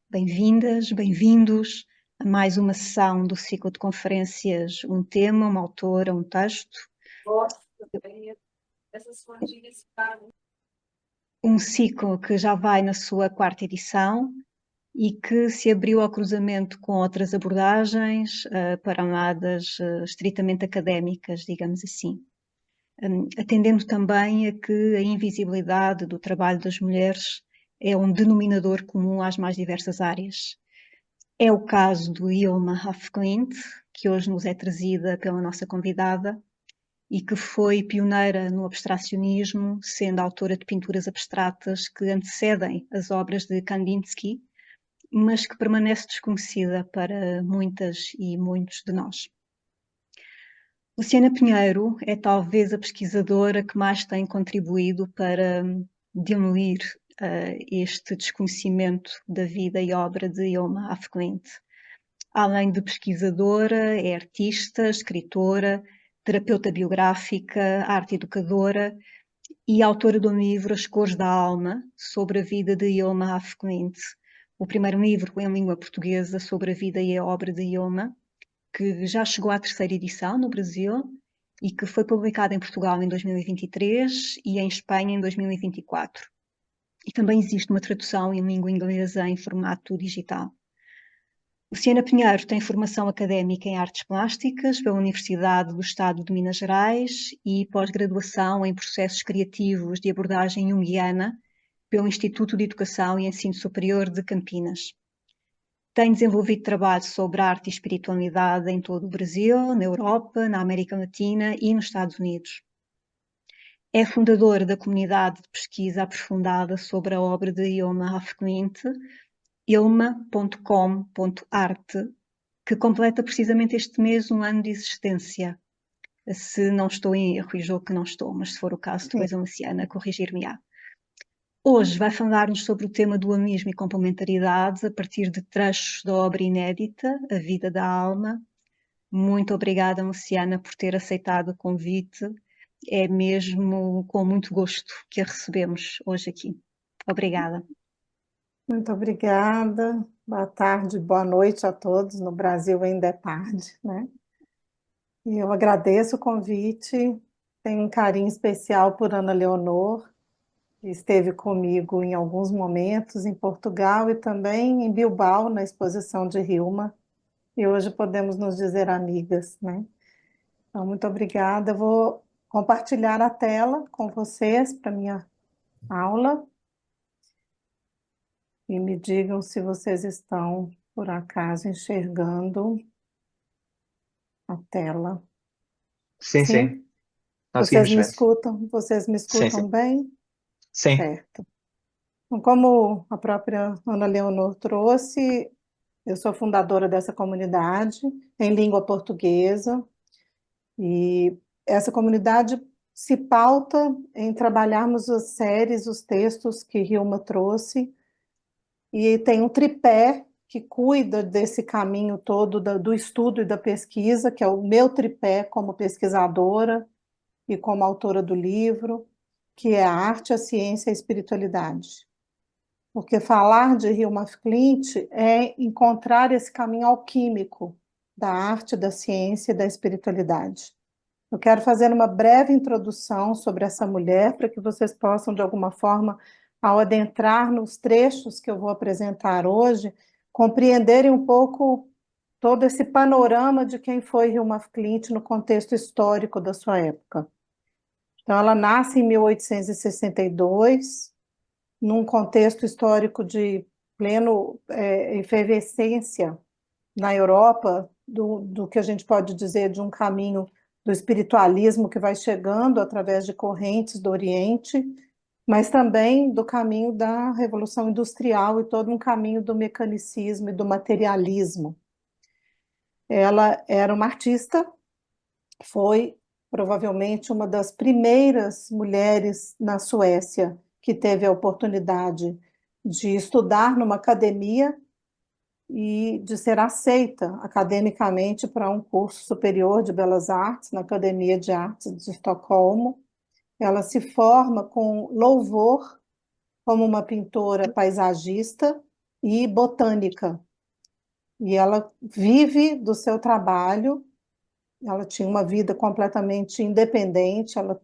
Bem-vindas, bem-vindos a mais uma sessão do ciclo de conferências Um Tema, uma autora, um texto. Um ciclo que já vai na sua quarta edição e que se abriu ao cruzamento com outras abordagens paradas estritamente académicas, digamos assim. Atendendo também a que a invisibilidade do trabalho das mulheres é um denominador comum às mais diversas áreas. É o caso do Hilma af Klint, que hoje nos é trazida pela nossa convidada e que foi pioneira no abstracionismo, sendo autora de pinturas abstratas que antecedem as obras de Kandinsky, mas que permanece desconhecida para muitas e muitos de nós. Luciana Pinheiro é talvez a pesquisadora que mais tem contribuído para demolir este desconhecimento da vida e obra de Hilma af Klint. Além de pesquisadora, é artista, escritora, terapeuta biográfica, arte educadora e autora do livro As Cores da Alma, sobre a vida de Hilma af Klint, o primeiro livro em língua portuguesa sobre a vida e a obra de Hilma, que já chegou à terceira edição no Brasil e que foi publicado em Portugal em 2023 e em Espanha em 2024. E também existe uma tradução em língua inglesa em formato digital. Luciana Pinheiro tem formação académica em artes plásticas pela Universidade do Estado de Minas Gerais e pós-graduação em processos criativos de abordagem junguiana pelo Instituto de Educação e Ensino Superior de Campinas. Tem desenvolvido trabalho sobre arte e espiritualidade em todo o Brasil, na Europa, na América Latina e nos Estados Unidos. É fundadora da comunidade de pesquisa aprofundada sobre a obra de Hilma af Klint, ilma.com.art, que completa precisamente este mês um ano de existência. Se não estou em erro, e julgo que não estou, mas se for o caso, depois a Luciana corrigir-me-á. Hoje vai falar-nos sobre o tema do humanismo e complementaridade a partir de trechos da obra inédita, A Vida da Alma. Muito obrigada, Luciana, por ter aceitado o convite. É mesmo com muito gosto que a recebemos hoje aqui. Obrigada. Muito obrigada. Boa tarde, boa noite a todos. No Brasil ainda é tarde, né? E eu agradeço o convite. Tenho um carinho especial por Ana Leonor, que esteve comigo em alguns momentos em Portugal e também em Bilbao, na exposição de Hilma. E hoje podemos nos dizer amigas, né? Então, muito obrigada. Eu vou compartilhar a tela com vocês para minha aula. E me digam se vocês estão, por acaso, enxergando a tela. Sim, sim. Sim? Conseguimos ver. Vocês me Sim, escutam sim. bem? Sim. Certo. Então, como a própria Ana Leonor trouxe, eu sou fundadora dessa comunidade em língua portuguesa e essa comunidade se pauta em trabalharmos as séries, os textos que Hilma trouxe e tem um tripé que cuida desse caminho todo do estudo e da pesquisa, que é o meu tripé como pesquisadora e como autora do livro, que é a arte, a ciência e a espiritualidade. Porque falar de Hilma af Klint é encontrar esse caminho alquímico da arte, da ciência e da espiritualidade. Eu quero fazer uma breve introdução sobre essa mulher, para que vocês possam, de alguma forma, ao adentrar nos trechos que eu vou apresentar hoje, compreenderem um pouco todo esse panorama de quem foi Hilma af Klint no contexto histórico da sua época. Então, ela nasce em 1862, num contexto histórico de pleno efervescência na Europa, do que a gente pode dizer de um caminho do espiritualismo que vai chegando através de correntes do Oriente, mas também do caminho da Revolução Industrial e todo um caminho do mecanicismo e do materialismo. Ela era uma artista, foi provavelmente uma das primeiras mulheres na Suécia que teve a oportunidade de estudar numa academia e de ser aceita academicamente para um curso superior de belas artes na Academia de Artes de Estocolmo. Ela se forma com louvor como uma pintora paisagista e botânica. E ela vive do seu trabalho, ela tinha uma vida completamente independente, ela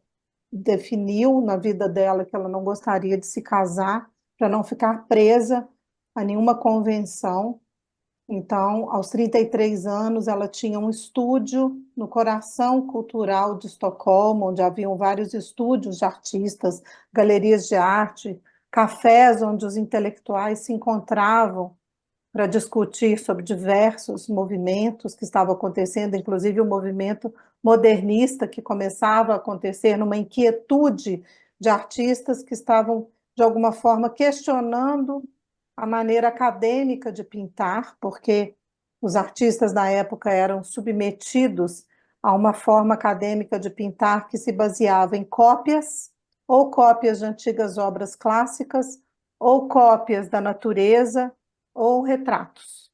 definiu na vida dela que ela não gostaria de se casar para não ficar presa a nenhuma convenção. Então, aos 33 anos, ela tinha um estúdio no coração cultural de Estocolmo, onde haviam vários estúdios de artistas, galerias de arte, cafés onde os intelectuais se encontravam para discutir sobre diversos movimentos que estavam acontecendo, inclusive o movimento modernista que começava a acontecer numa inquietude de artistas que estavam, de alguma forma, questionando a maneira acadêmica de pintar, porque os artistas da época eram submetidos a uma forma acadêmica de pintar que se baseava em cópias, ou cópias de antigas obras clássicas, ou cópias da natureza, ou retratos.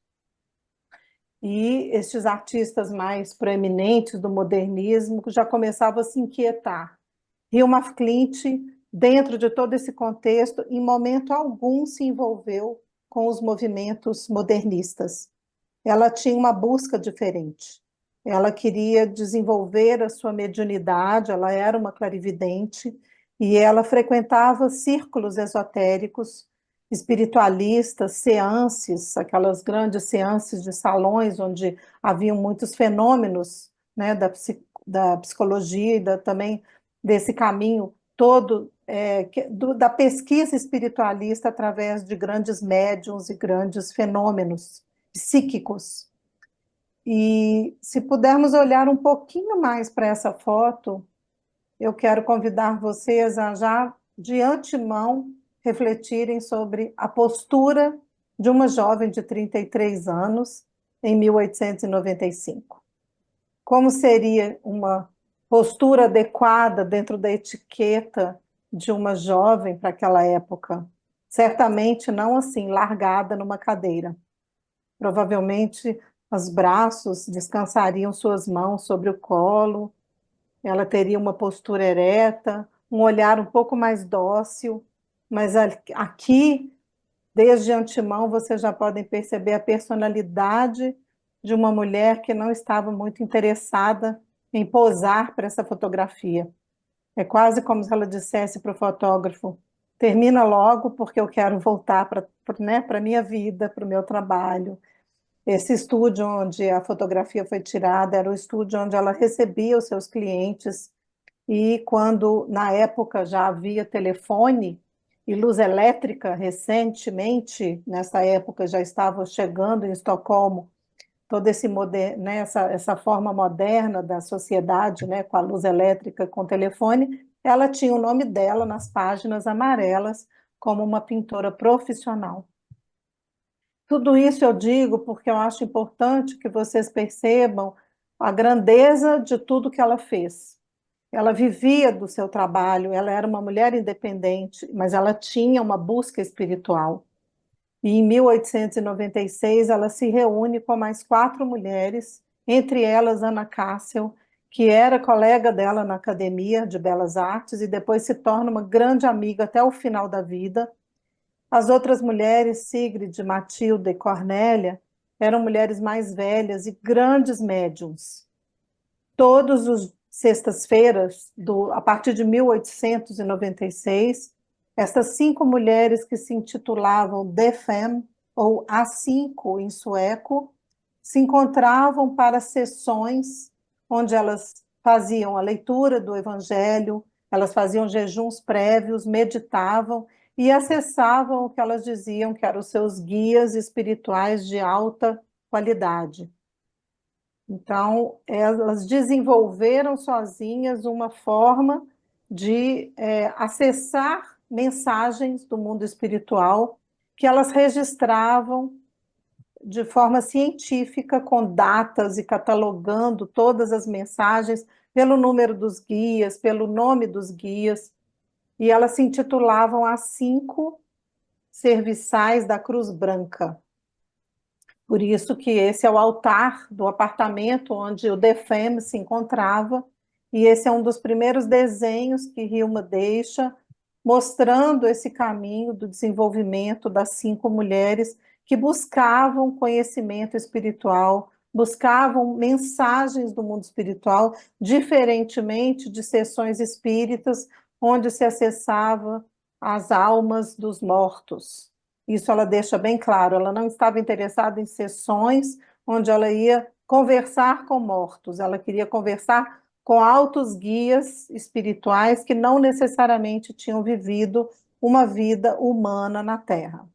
E estes artistas mais proeminentes do modernismo já começavam a se inquietar. Hilma Klint, dentro de todo esse contexto, em momento algum se envolveu com os movimentos modernistas. Ela tinha uma busca diferente. Ela queria desenvolver a sua mediunidade, ela era uma clarividente, e ela frequentava círculos esotéricos, espiritualistas, seances, aquelas grandes seances de salões onde haviam muitos fenômenos, né, da psicologia e também desse caminho todo da pesquisa espiritualista através de grandes médiuns e grandes fenômenos psíquicos. E se pudermos olhar um pouquinho mais para essa foto, eu quero convidar vocês a já de antemão refletirem sobre a postura de uma jovem de 33 anos em 1895. Como seria uma postura adequada dentro da etiqueta de uma jovem para aquela época? Certamente não assim, largada numa cadeira. Provavelmente os braços descansariam suas mãos sobre o colo, ela teria uma postura ereta, um olhar um pouco mais dócil, mas aqui, desde antemão, vocês já podem perceber a personalidade de uma mulher que não estava muito interessada em posar para essa fotografia. É quase como se ela dissesse para o fotógrafo: termina logo, porque eu quero voltar para a minha vida, para o meu trabalho. Esse estúdio onde a fotografia foi tirada era o estúdio onde ela recebia os seus clientes, e quando, na época, já havia telefone e luz elétrica, recentemente, nessa época já estava chegando em Estocolmo, toda né, essa forma moderna da sociedade, né, com a luz elétrica, com o telefone, ela tinha o nome dela nas páginas amarelas como uma pintora profissional. Tudo isso eu digo porque eu acho importante que vocês percebam a grandeza de tudo que ela fez. Ela vivia do seu trabalho, ela era uma mulher independente, mas ela tinha uma busca espiritual. E em 1896 ela se reúne com mais 4 mulheres, entre elas Ana Cassel, que era colega dela na Academia de Belas Artes e depois se torna uma grande amiga até o final da vida. As outras mulheres, Sigrid, Matilda e Cornélia, eram mulheres mais velhas e grandes médiums. Todos os sextas-feiras, a partir de 1896, essas 5 mulheres que se intitulavam The Fem, ou As 5 em sueco, se encontravam para sessões onde elas faziam a leitura do Evangelho, elas faziam jejuns prévios, meditavam e acessavam o que elas diziam que eram os seus guias espirituais de alta qualidade. Então, elas desenvolveram sozinhas uma forma de acessar mensagens do mundo espiritual que elas registravam de forma científica, com datas e catalogando todas as mensagens pelo número dos guias, pelo nome dos guias, e elas se intitulavam As 5 Serviçais da Cruz Branca. Por isso que esse é o altar do apartamento onde o Defem se encontrava, e esse é um dos primeiros desenhos que Hilma deixa mostrando esse caminho do desenvolvimento das 5 mulheres que buscavam conhecimento espiritual, buscavam mensagens do mundo espiritual, diferentemente de sessões espíritas, onde se acessava as almas dos mortos. Isso ela deixa bem claro, ela não estava interessada em sessões onde ela ia conversar com mortos, ela queria conversar com altos guias espirituais que não necessariamente tinham vivido uma vida humana na Terra.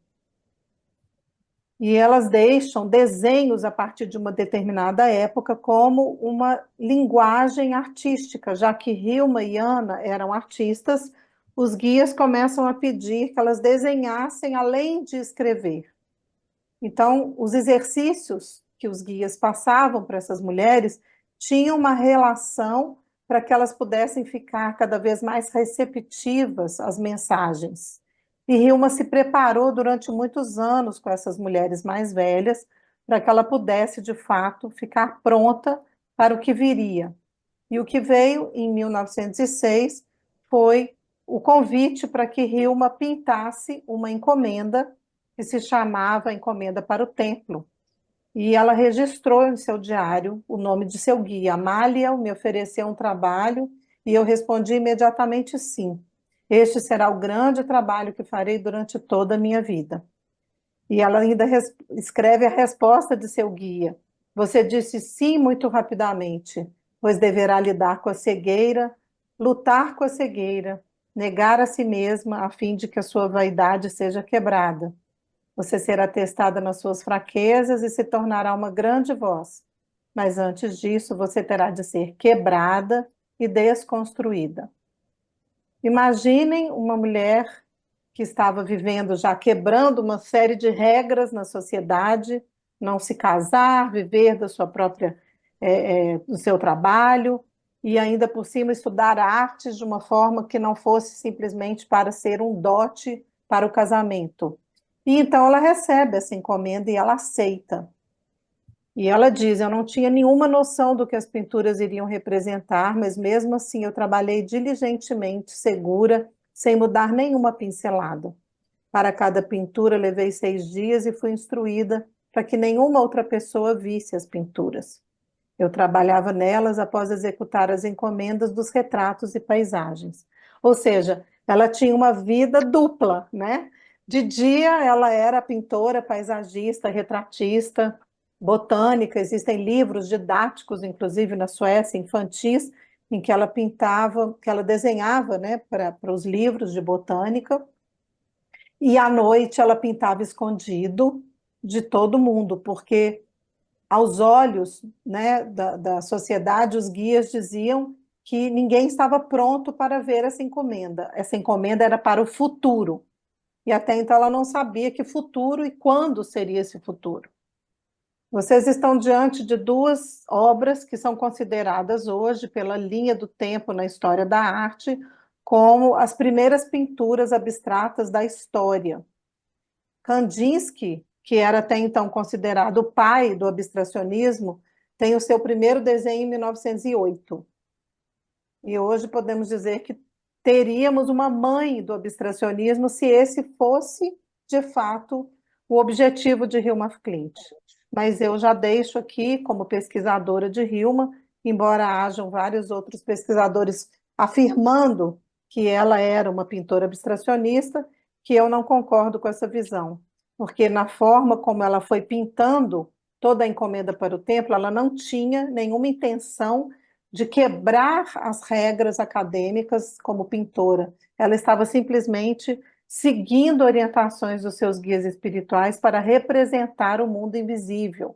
E elas deixam desenhos a partir de uma determinada época como uma linguagem artística, já que Hilma e Ana eram artistas, os guias começam a pedir que elas desenhassem além de escrever. Então, os exercícios que os guias passavam para essas mulheres tinham uma relação para que elas pudessem ficar cada vez mais receptivas às mensagens. E Hilma se preparou durante muitos anos com essas mulheres mais velhas para que ela pudesse, de fato, ficar pronta para o que viria. E o que veio em 1906 foi o convite para que Hilma pintasse uma encomenda que se chamava Encomenda para o Templo. E ela registrou em seu diário o nome de seu guia. Amália me ofereceu um trabalho e eu respondi imediatamente sim. Este será o grande trabalho que farei durante toda a minha vida. E ela ainda escreve a resposta de seu guia. Você disse sim muito rapidamente, pois deverá lidar com a cegueira, lutar com a cegueira, negar a si mesma a fim de que a sua vaidade seja quebrada. Você será testada nas suas fraquezas e se tornará uma grande voz. Mas antes disso, você terá de ser quebrada e desconstruída. Imaginem uma mulher que estava vivendo já quebrando uma série de regras na sociedade, não se casar, viver da sua própria, do seu trabalho, e ainda por cima estudar artes de uma forma que não fosse simplesmente para ser um dote para o casamento. E então ela recebe essa encomenda e ela aceita. E ela diz, eu não tinha nenhuma noção do que as pinturas iriam representar, mas mesmo assim eu trabalhei diligentemente, segura, sem mudar nenhuma pincelada. Para cada pintura levei 6 dias e fui instruída para que nenhuma outra pessoa visse as pinturas. Eu trabalhava nelas após executar as encomendas dos retratos e paisagens. Ou seja, ela tinha uma vida dupla, né? De dia ela era pintora, paisagista, retratista, botânica, existem livros didáticos, inclusive na Suécia, infantis, em que ela pintava, que ela desenhava, né, para os livros de botânica, e à noite ela pintava escondido de todo mundo, porque aos olhos, né, da sociedade, os guias diziam que ninguém estava pronto para ver essa encomenda. Essa encomenda era para o futuro. E até então ela não sabia que futuro e quando seria esse futuro. Vocês estão diante de 2 obras que são consideradas hoje, pela linha do tempo na história da arte, como as primeiras pinturas abstratas da história. Kandinsky, que era até então considerado o pai do abstracionismo, tem o seu primeiro desenho em 1908. E hoje podemos dizer que teríamos uma mãe do abstracionismo se esse fosse, de fato, o objetivo de Hilma af Klint. Mas eu já deixo aqui, como pesquisadora de Hilma, embora hajam vários outros pesquisadores afirmando que ela era uma pintora abstracionista, que eu não concordo com essa visão, porque na forma como ela foi pintando toda a encomenda para o templo, ela não tinha nenhuma intenção de quebrar as regras acadêmicas como pintora. Ela estava simplesmente seguindo orientações dos seus guias espirituais para representar o mundo invisível,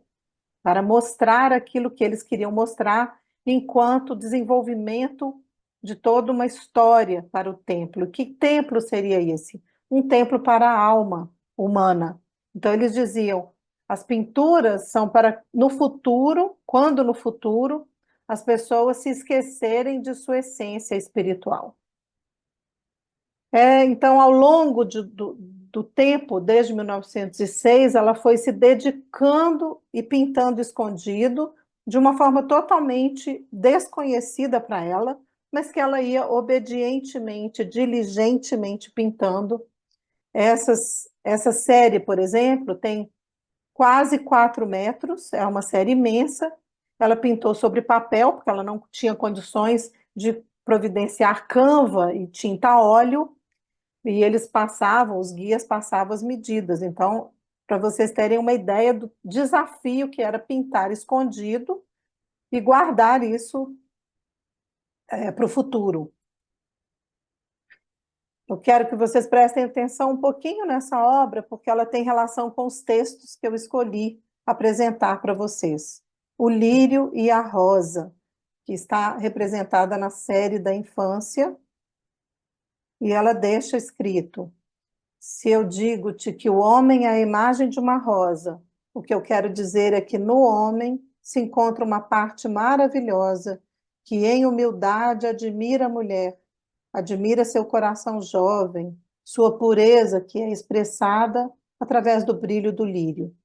para mostrar aquilo que eles queriam mostrar enquanto desenvolvimento de toda uma história para o templo. Que templo seria esse? Um templo para a alma humana. Então eles diziam, as pinturas são para no futuro, quando no futuro as pessoas se esquecerem de sua essência espiritual. Então, ao longo do tempo, desde 1906, ela foi se dedicando e pintando escondido, de uma forma totalmente desconhecida para ela, mas que ela ia obedientemente, diligentemente pintando. Essa série, por exemplo, tem quase 4 metros, é uma série imensa. Ela pintou sobre papel, porque ela não tinha condições de providenciar canva e tinta a óleo, e os guias passavam as medidas. Então, para vocês terem uma ideia do desafio que era pintar escondido e guardar isso para o futuro. Eu quero que vocês prestem atenção um pouquinho nessa obra, porque ela tem relação com os textos que eu escolhi apresentar para vocês. O lírio e a rosa, que está representada na série da infância, e ela deixa escrito: se eu digo-te que o homem é a imagem de uma rosa, o que eu quero dizer é que no homem se encontra uma parte maravilhosa que em humildade admira a mulher, admira seu coração jovem, sua pureza que é expressada através do brilho do lírio.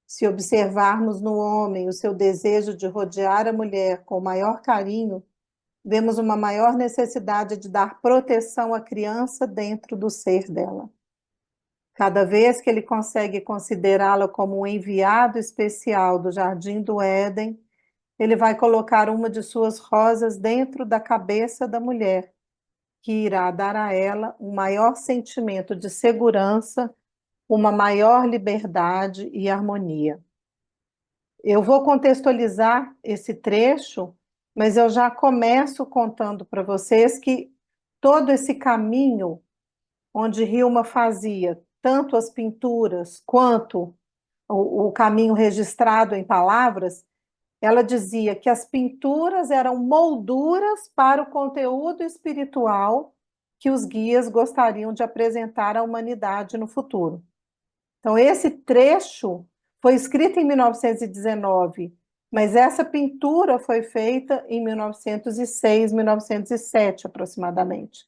Se observarmos no homem o seu desejo de rodear a mulher com maior carinho, vemos uma maior necessidade de dar proteção à criança dentro do ser dela. Cada vez que ele consegue considerá-la como um enviado especial do Jardim do Éden, ele vai colocar uma de suas rosas dentro da cabeça da mulher, que irá dar a ela um maior sentimento de segurança, uma maior liberdade e harmonia. Eu vou contextualizar esse trecho, mas eu já começo contando para vocês que todo esse caminho onde Hilma fazia tanto as pinturas quanto o caminho registrado em palavras, ela dizia que as pinturas eram molduras para o conteúdo espiritual que os guias gostariam de apresentar à humanidade no futuro. Então, esse trecho foi escrito em 1919, mas essa pintura foi feita em 1906, 1907, aproximadamente.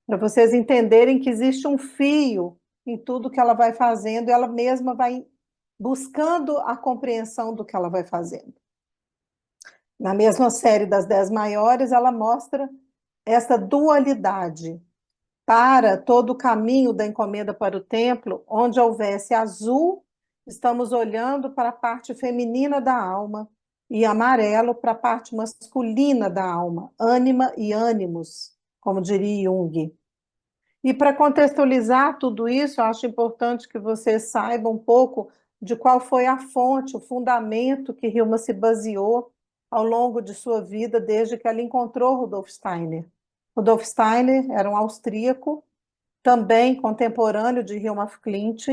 Para vocês entenderem que existe um fio em tudo que ela vai fazendo, e ela mesma vai buscando a compreensão do que ela vai fazendo. Na mesma série das 10 maiores, ela mostra essa dualidade. Para todo o caminho da encomenda para o templo, onde houvesse azul, estamos olhando para a parte feminina da alma, e amarelo para a parte masculina da alma, ânima e ânimos, como diria Jung. E para contextualizar tudo isso, eu acho importante que vocês saibam um pouco de qual foi a fonte, o fundamento que Hilma se baseou ao longo de sua vida, desde que ela encontrou Rudolf Steiner. Rudolf Steiner era um austríaco, também contemporâneo de Hilma af Klint.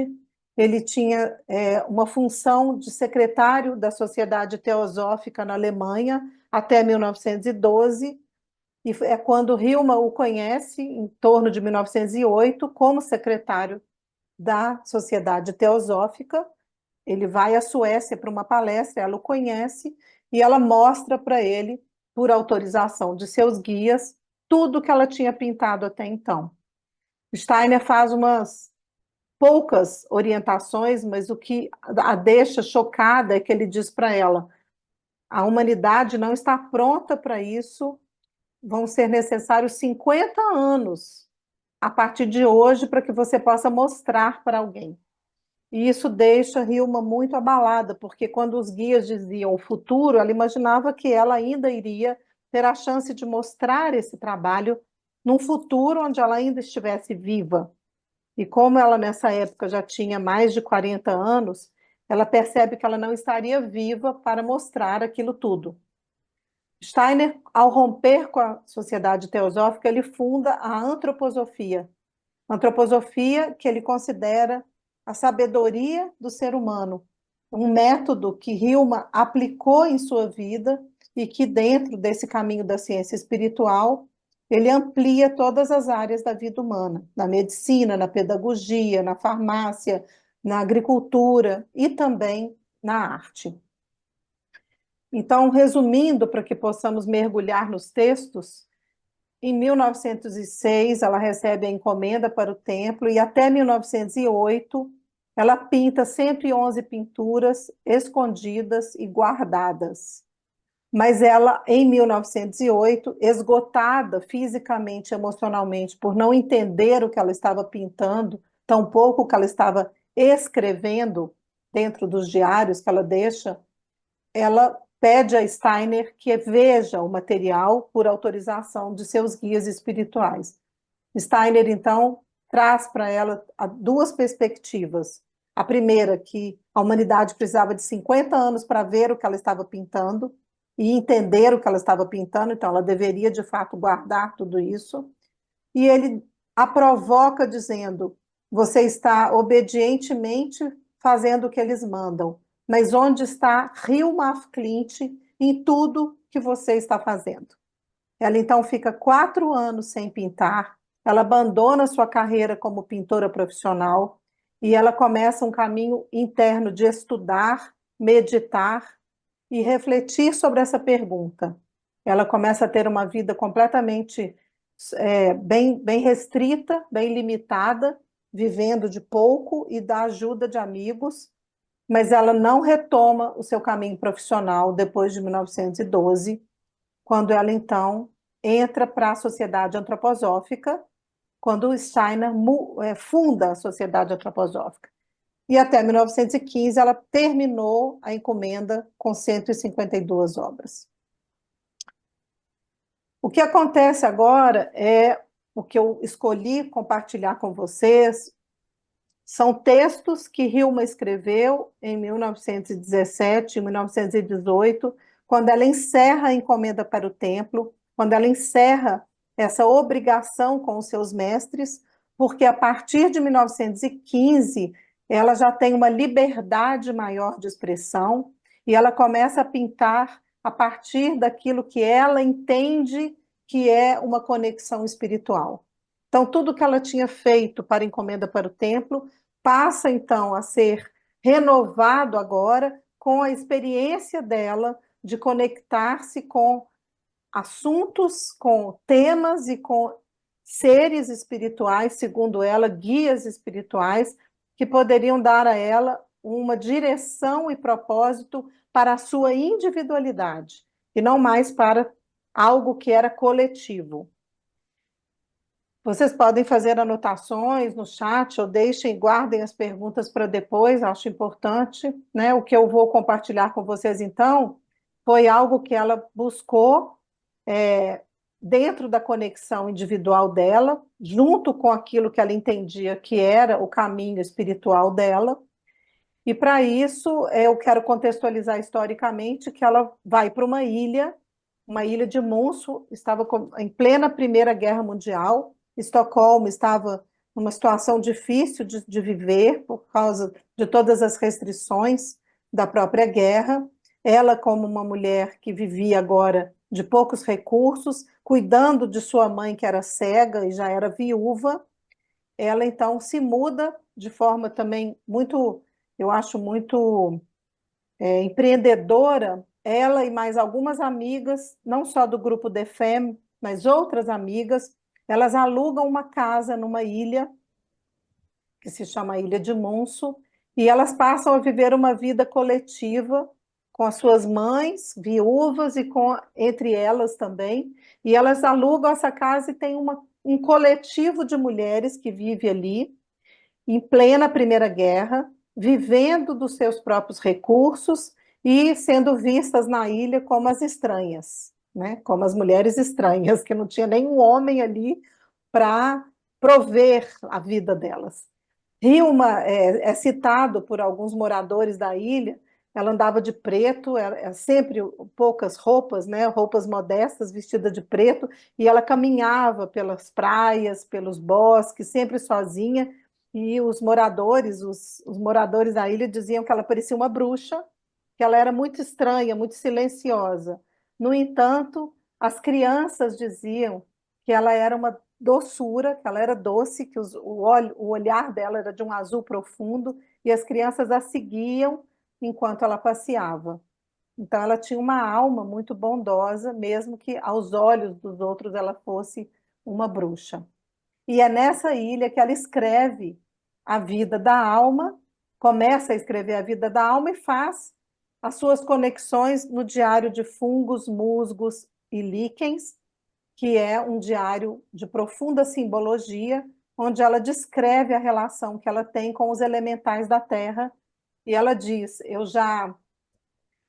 Ele tinha uma função de secretário da Sociedade Teosófica na Alemanha até 1912, e é quando Hilma o conhece, em torno de 1908, como secretário da Sociedade Teosófica. Ele vai à Suécia para uma palestra, ela o conhece, e ela mostra para ele, por autorização de seus guias, tudo que ela tinha pintado até então. Steiner faz umas poucas orientações, mas o que a deixa chocada é que ele diz para ela: a humanidade não está pronta para isso, vão ser necessários 50 anos a partir de hoje para que você possa mostrar para alguém. E isso deixa Hilma muito abalada, porque quando os guias diziam o futuro, ela imaginava que ela ainda iria ter a chance de mostrar esse trabalho num futuro onde ela ainda estivesse viva. E como ela nessa época já tinha mais de 40 anos, ela percebe que ela não estaria viva para mostrar aquilo tudo. Steiner, ao romper com a Sociedade Teosófica, ele funda a antroposofia. Antroposofia que ele considera a sabedoria do ser humano, um método que Hilma aplicou em sua vida e que dentro desse caminho da ciência espiritual, ele amplia todas as áreas da vida humana, na medicina, na pedagogia, na farmácia, na agricultura e também na arte. Então, resumindo, para que possamos mergulhar nos textos, em 1906 ela recebe a encomenda para o templo e até 1908 ela pinta 111 pinturas escondidas e guardadas. Mas ela, em 1908, esgotada fisicamente, emocionalmente, por não entender o que ela estava pintando, tampouco o que ela estava escrevendo dentro dos diários que ela deixa, ela pede a Steiner que veja o material por autorização de seus guias espirituais. Steiner, então, traz para ela duas perspectivas. A primeira, que a humanidade precisava de 50 anos para ver o que ela estava pintando e entender o que ela estava pintando, então ela deveria, de fato, guardar tudo isso. E ele a provoca dizendo: você está obedientemente fazendo o que eles mandam, mas onde está Hilma af Klint em tudo que você está fazendo? Ela então fica 4 anos sem pintar, ela abandona sua carreira como pintora profissional e ela começa um caminho interno de estudar, meditar e refletir sobre essa pergunta. Ela começa a ter uma vida completamente bem restrita, bem limitada, vivendo de pouco e da ajuda de amigos, mas ela não retoma o seu caminho profissional depois de 1912, quando ela então entra para a Sociedade Antroposófica, quando o Steiner funda a Sociedade Antroposófica. E até 1915 ela terminou a encomenda com 152 obras. O que acontece agora é o que eu escolhi compartilhar com vocês, são textos que Hilma escreveu em 1917 e 1918, quando ela encerra a encomenda para o templo, quando ela encerra essa obrigação com os seus mestres, porque a partir de 1915 ela já tem uma liberdade maior de expressão e ela começa a pintar a partir daquilo que ela entende que é uma conexão espiritual. Então, tudo que ela tinha feito para encomenda para o templo passa, então, a ser renovado agora com a experiência dela de conectar-se com assuntos, com temas e com seres espirituais, segundo ela, guias espirituais, que poderiam dar a ela uma direção e propósito para a sua individualidade, e não mais para algo que era coletivo. Vocês podem fazer anotações no chat ou deixem, guardem as perguntas para depois, acho importante, né? O que eu vou compartilhar com vocês, então, foi algo que ela buscou dentro da conexão individual dela, junto com aquilo que ela entendia que era o caminho espiritual dela. E para isso, eu quero contextualizar historicamente que ela vai para uma ilha de Munso, estava em plena Primeira Guerra Mundial. Estocolmo estava numa situação difícil de viver por causa de todas as restrições da própria guerra. Ela, como uma mulher que vivia agora de poucos recursos, cuidando de sua mãe que era cega e já era viúva, ela então se muda de forma também muito, eu acho muito empreendedora, ela e mais algumas amigas, não só do grupo The Femme, mas outras amigas, elas alugam uma casa numa ilha, que se chama Ilha de Munso, e elas passam a viver uma vida coletiva com as suas mães, viúvas, e com entre elas também, e elas alugam essa casa e tem um coletivo de mulheres que vive ali, em plena Primeira Guerra, vivendo dos seus próprios recursos e sendo vistas na ilha como as estranhas, né? Como as mulheres estranhas, que não tinha nenhum homem ali para prover a vida delas. Hilma é citado por alguns moradores da ilha, ela andava de preto, sempre poucas roupas, né? Roupas modestas, vestida de preto, e ela caminhava pelas praias, pelos bosques, sempre sozinha, e os moradores da ilha diziam que ela parecia uma bruxa, que ela era muito estranha, muito silenciosa. No entanto, as crianças diziam que ela era uma doçura, que ela era doce, que o olhar dela era de um azul profundo, e as crianças a seguiam enquanto ela passeava. Então, ela tinha uma alma muito bondosa, mesmo que aos olhos dos outros ela fosse uma bruxa. E é nessa ilha que ela escreve a vida da alma, começa a escrever a vida da alma e faz as suas conexões no diário de fungos, musgos e líquens, que é um diário de profunda simbologia, onde ela descreve a relação que ela tem com os elementais da Terra, e ela diz: eu já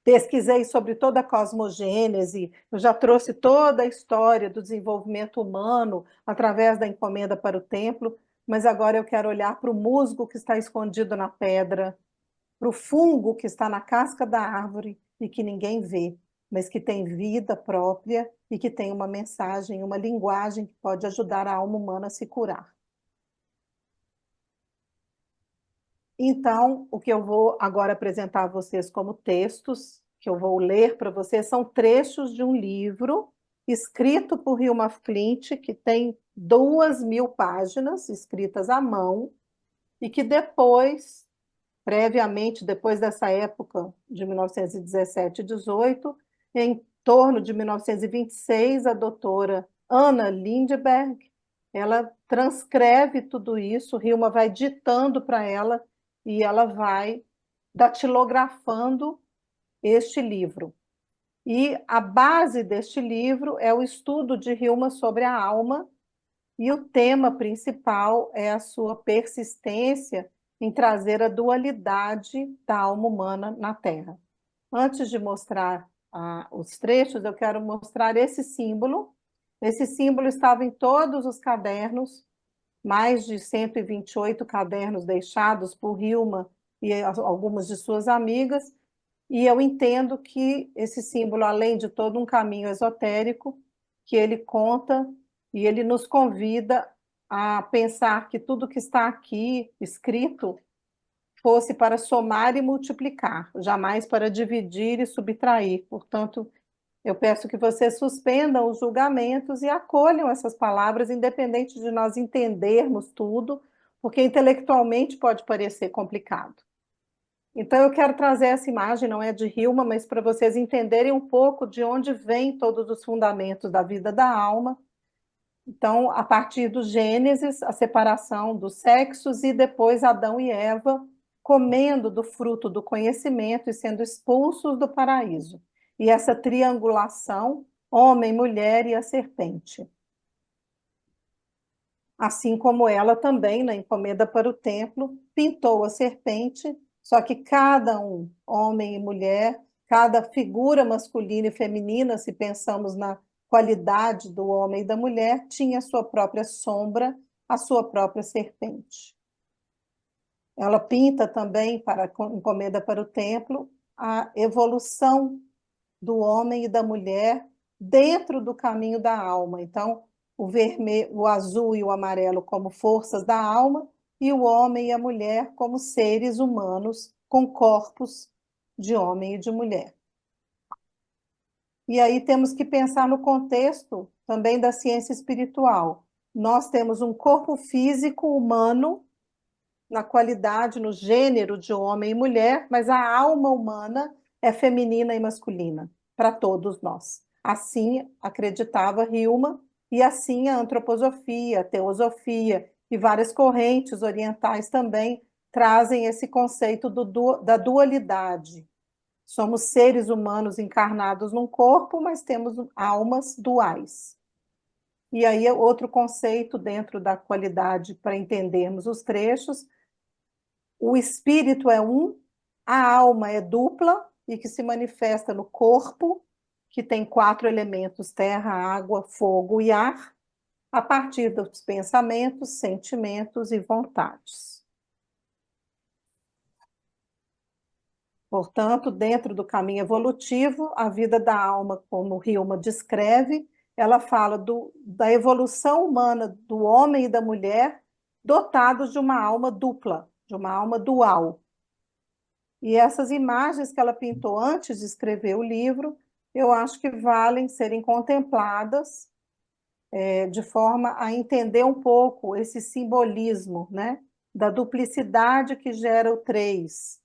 pesquisei sobre toda a cosmogênese, eu já trouxe toda a história do desenvolvimento humano através da encomenda para o templo, mas agora eu quero olhar para o musgo que está escondido na pedra, para o fungo que está na casca da árvore e que ninguém vê, mas que tem vida própria e que tem uma mensagem, uma linguagem que pode ajudar a alma humana a se curar. Então, o que eu vou agora apresentar a vocês como textos, que eu vou ler para vocês, são trechos de um livro escrito por Hilma af Klint, que tem 2.000 páginas escritas à mão, e que depois, previamente, depois dessa época de 1917 e 18, em torno de 1926, a doutora Anna Lindbergh, ela transcreve tudo isso, Hilma vai ditando para ela e ela vai datilografando este livro. E a base deste livro é o estudo de Hilma sobre a alma, e o tema principal é a sua persistência em trazer a dualidade da alma humana na Terra. Antes de mostrar os trechos, eu quero mostrar esse símbolo. Esse símbolo estava em todos os cadernos, mais de 128 cadernos deixados por Hilma e algumas de suas amigas, e eu entendo que esse símbolo, além de todo um caminho esotérico, que ele conta e ele nos convida a pensar que tudo que está aqui escrito fosse para somar e multiplicar, jamais para dividir e subtrair. Portanto, eu peço que vocês suspendam os julgamentos e acolham essas palavras, independente de nós entendermos tudo, porque intelectualmente pode parecer complicado. Então, eu quero trazer essa imagem, não é de Hilma, mas para vocês entenderem um pouco de onde vêm todos os fundamentos da vida da alma. Então, a partir do Gênesis, a separação dos sexos, e depois Adão e Eva comendo do fruto do conhecimento e sendo expulsos do paraíso. E essa triangulação, homem, mulher e a serpente. Assim como ela também, na encomenda para o templo, pintou a serpente, só que cada um, homem e mulher, cada figura masculina e feminina, se pensamos na qualidade do homem e da mulher, tinha a sua própria sombra, a sua própria serpente. Ela pinta também, para a encomenda para o templo, a evolução do homem e da mulher dentro do caminho da alma. Então, o vermelho, o azul e o amarelo como forças da alma, e o homem e a mulher como seres humanos com corpos de homem e de mulher. E aí temos que pensar no contexto também da ciência espiritual. Nós temos um corpo físico humano na qualidade, no gênero de homem e mulher, mas a alma humana é feminina e masculina, para todos nós. Assim acreditava Hilma, e assim a antroposofia, a teosofia e várias correntes orientais também trazem esse conceito da dualidade. Somos seres humanos encarnados num corpo, mas temos almas duais. E aí outro conceito dentro da qualidade para entendermos os trechos: o espírito é um, a alma é dupla e que se manifesta no corpo, que tem 4 elementos: terra, água, fogo e ar, a partir dos pensamentos, sentimentos e vontades. Portanto, dentro do caminho evolutivo, a vida da alma, como Hilma descreve, ela fala da evolução humana do homem e da mulher dotados de uma alma dupla, de uma alma dual. E essas imagens que ela pintou antes de escrever o livro, eu acho que valem serem contempladas de forma a entender um pouco esse simbolismo, né, da duplicidade que gera o 3,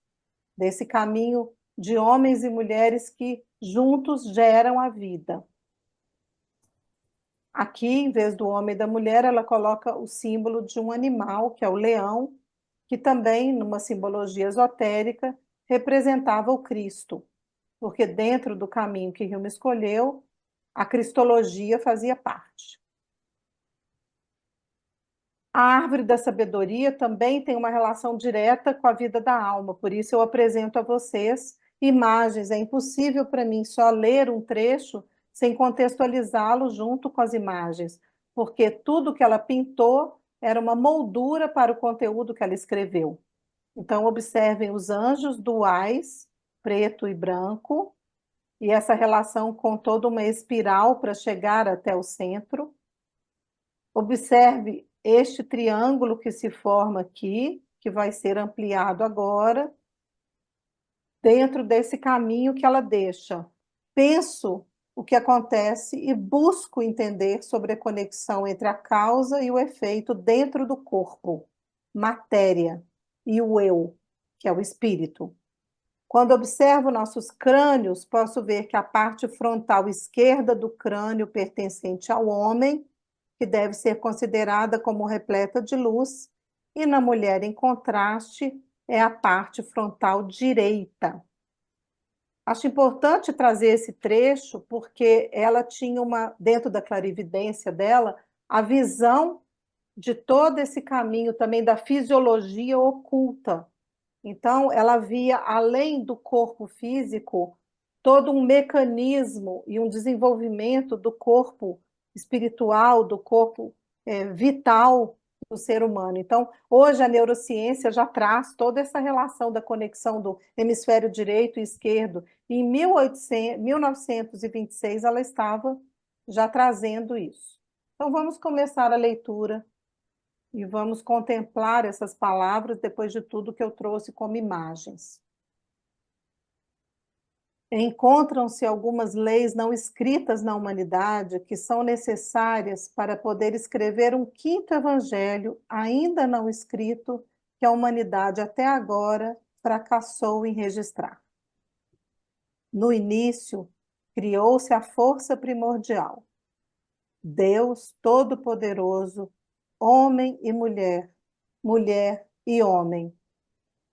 desse caminho de homens e mulheres que juntos geram a vida. Aqui, em vez do homem e da mulher, ela coloca o símbolo de um animal, que é o leão, que também, numa simbologia esotérica, representava o Cristo. porque dentro do caminho que Hume escolheu, a cristologia fazia parte. A árvore da sabedoria também tem uma relação direta com a vida da alma, por isso eu apresento a vocês imagens. É impossível para mim só ler um trecho sem contextualizá-lo junto com as imagens, porque tudo que ela pintou era uma moldura para o conteúdo que ela escreveu. Então, observem os anjos duais, preto e branco, e essa relação com toda uma espiral para chegar até o centro. Observe este triângulo que se forma aqui, que vai ser ampliado agora, dentro desse caminho que ela deixa. Penso o que acontece e busco entender sobre a conexão entre a causa e o efeito dentro do corpo, matéria, e o eu, que é o espírito. Quando observo nossos crânios, posso ver que a parte frontal esquerda do crânio pertencente ao homem, que deve ser considerada como repleta de luz, e na mulher, em contraste, é a parte frontal direita. Acho importante trazer esse trecho porque ela tinha dentro da clarividência dela, a visão de todo esse caminho também da fisiologia oculta. Então, ela via, além do corpo físico, todo um mecanismo e um desenvolvimento do corpo espiritual, do corpo vital do ser humano. Então, hoje a neurociência já traz toda essa relação da conexão do hemisfério direito e esquerdo. E em 1926, ela estava já trazendo isso. Então, vamos começar a leitura e vamos contemplar essas palavras depois de tudo que eu trouxe como imagens. Encontram-se algumas leis não escritas na humanidade que são necessárias para poder escrever um quinto evangelho ainda não escrito que a humanidade até agora fracassou em registrar. No início, criou-se a força primordial. Deus Todo-Poderoso, homem e mulher, mulher e homem.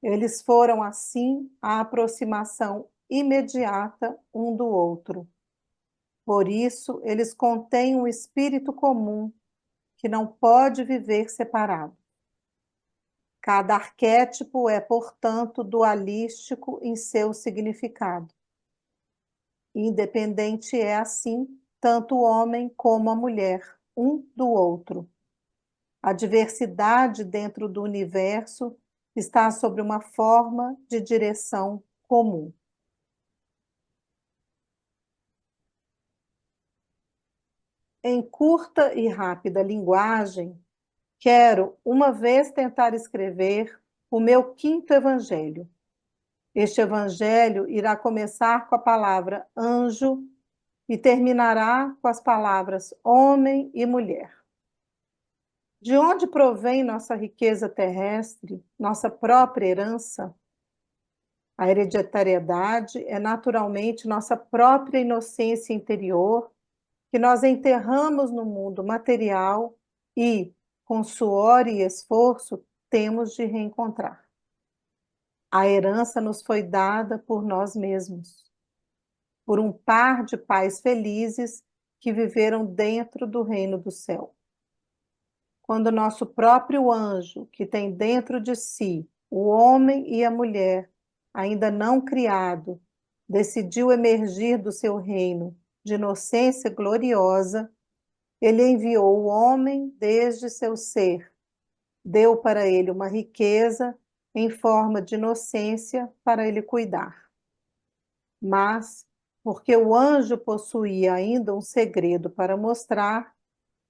Eles foram, assim, a aproximação imediata um do outro. Por isso, eles contêm um espírito comum que não pode viver separado. Cada arquétipo é, portanto, dualístico em seu significado. Independente é, assim, tanto o homem como a mulher, um do outro. A diversidade dentro do universo está sobre uma forma de direção comum. Em curta e rápida linguagem, quero uma vez tentar escrever o meu quinto evangelho. Este evangelho irá começar com a palavra anjo e terminará com as palavras homem e mulher. De onde provém nossa riqueza terrestre, nossa própria herança? A hereditariedade é naturalmente nossa própria inocência interior, que nós enterramos no mundo material e, com suor e esforço, temos de reencontrar. A herança nos foi dada por nós mesmos, por um par de pais felizes que viveram dentro do reino do céu. Quando nosso próprio anjo, que tem dentro de si o homem e a mulher, ainda não criado, decidiu emergir do seu reino de inocência gloriosa, ele enviou o homem desde seu ser, deu para ele uma riqueza em forma de inocência para ele cuidar. Mas, porque o anjo possuía ainda um segredo para mostrar,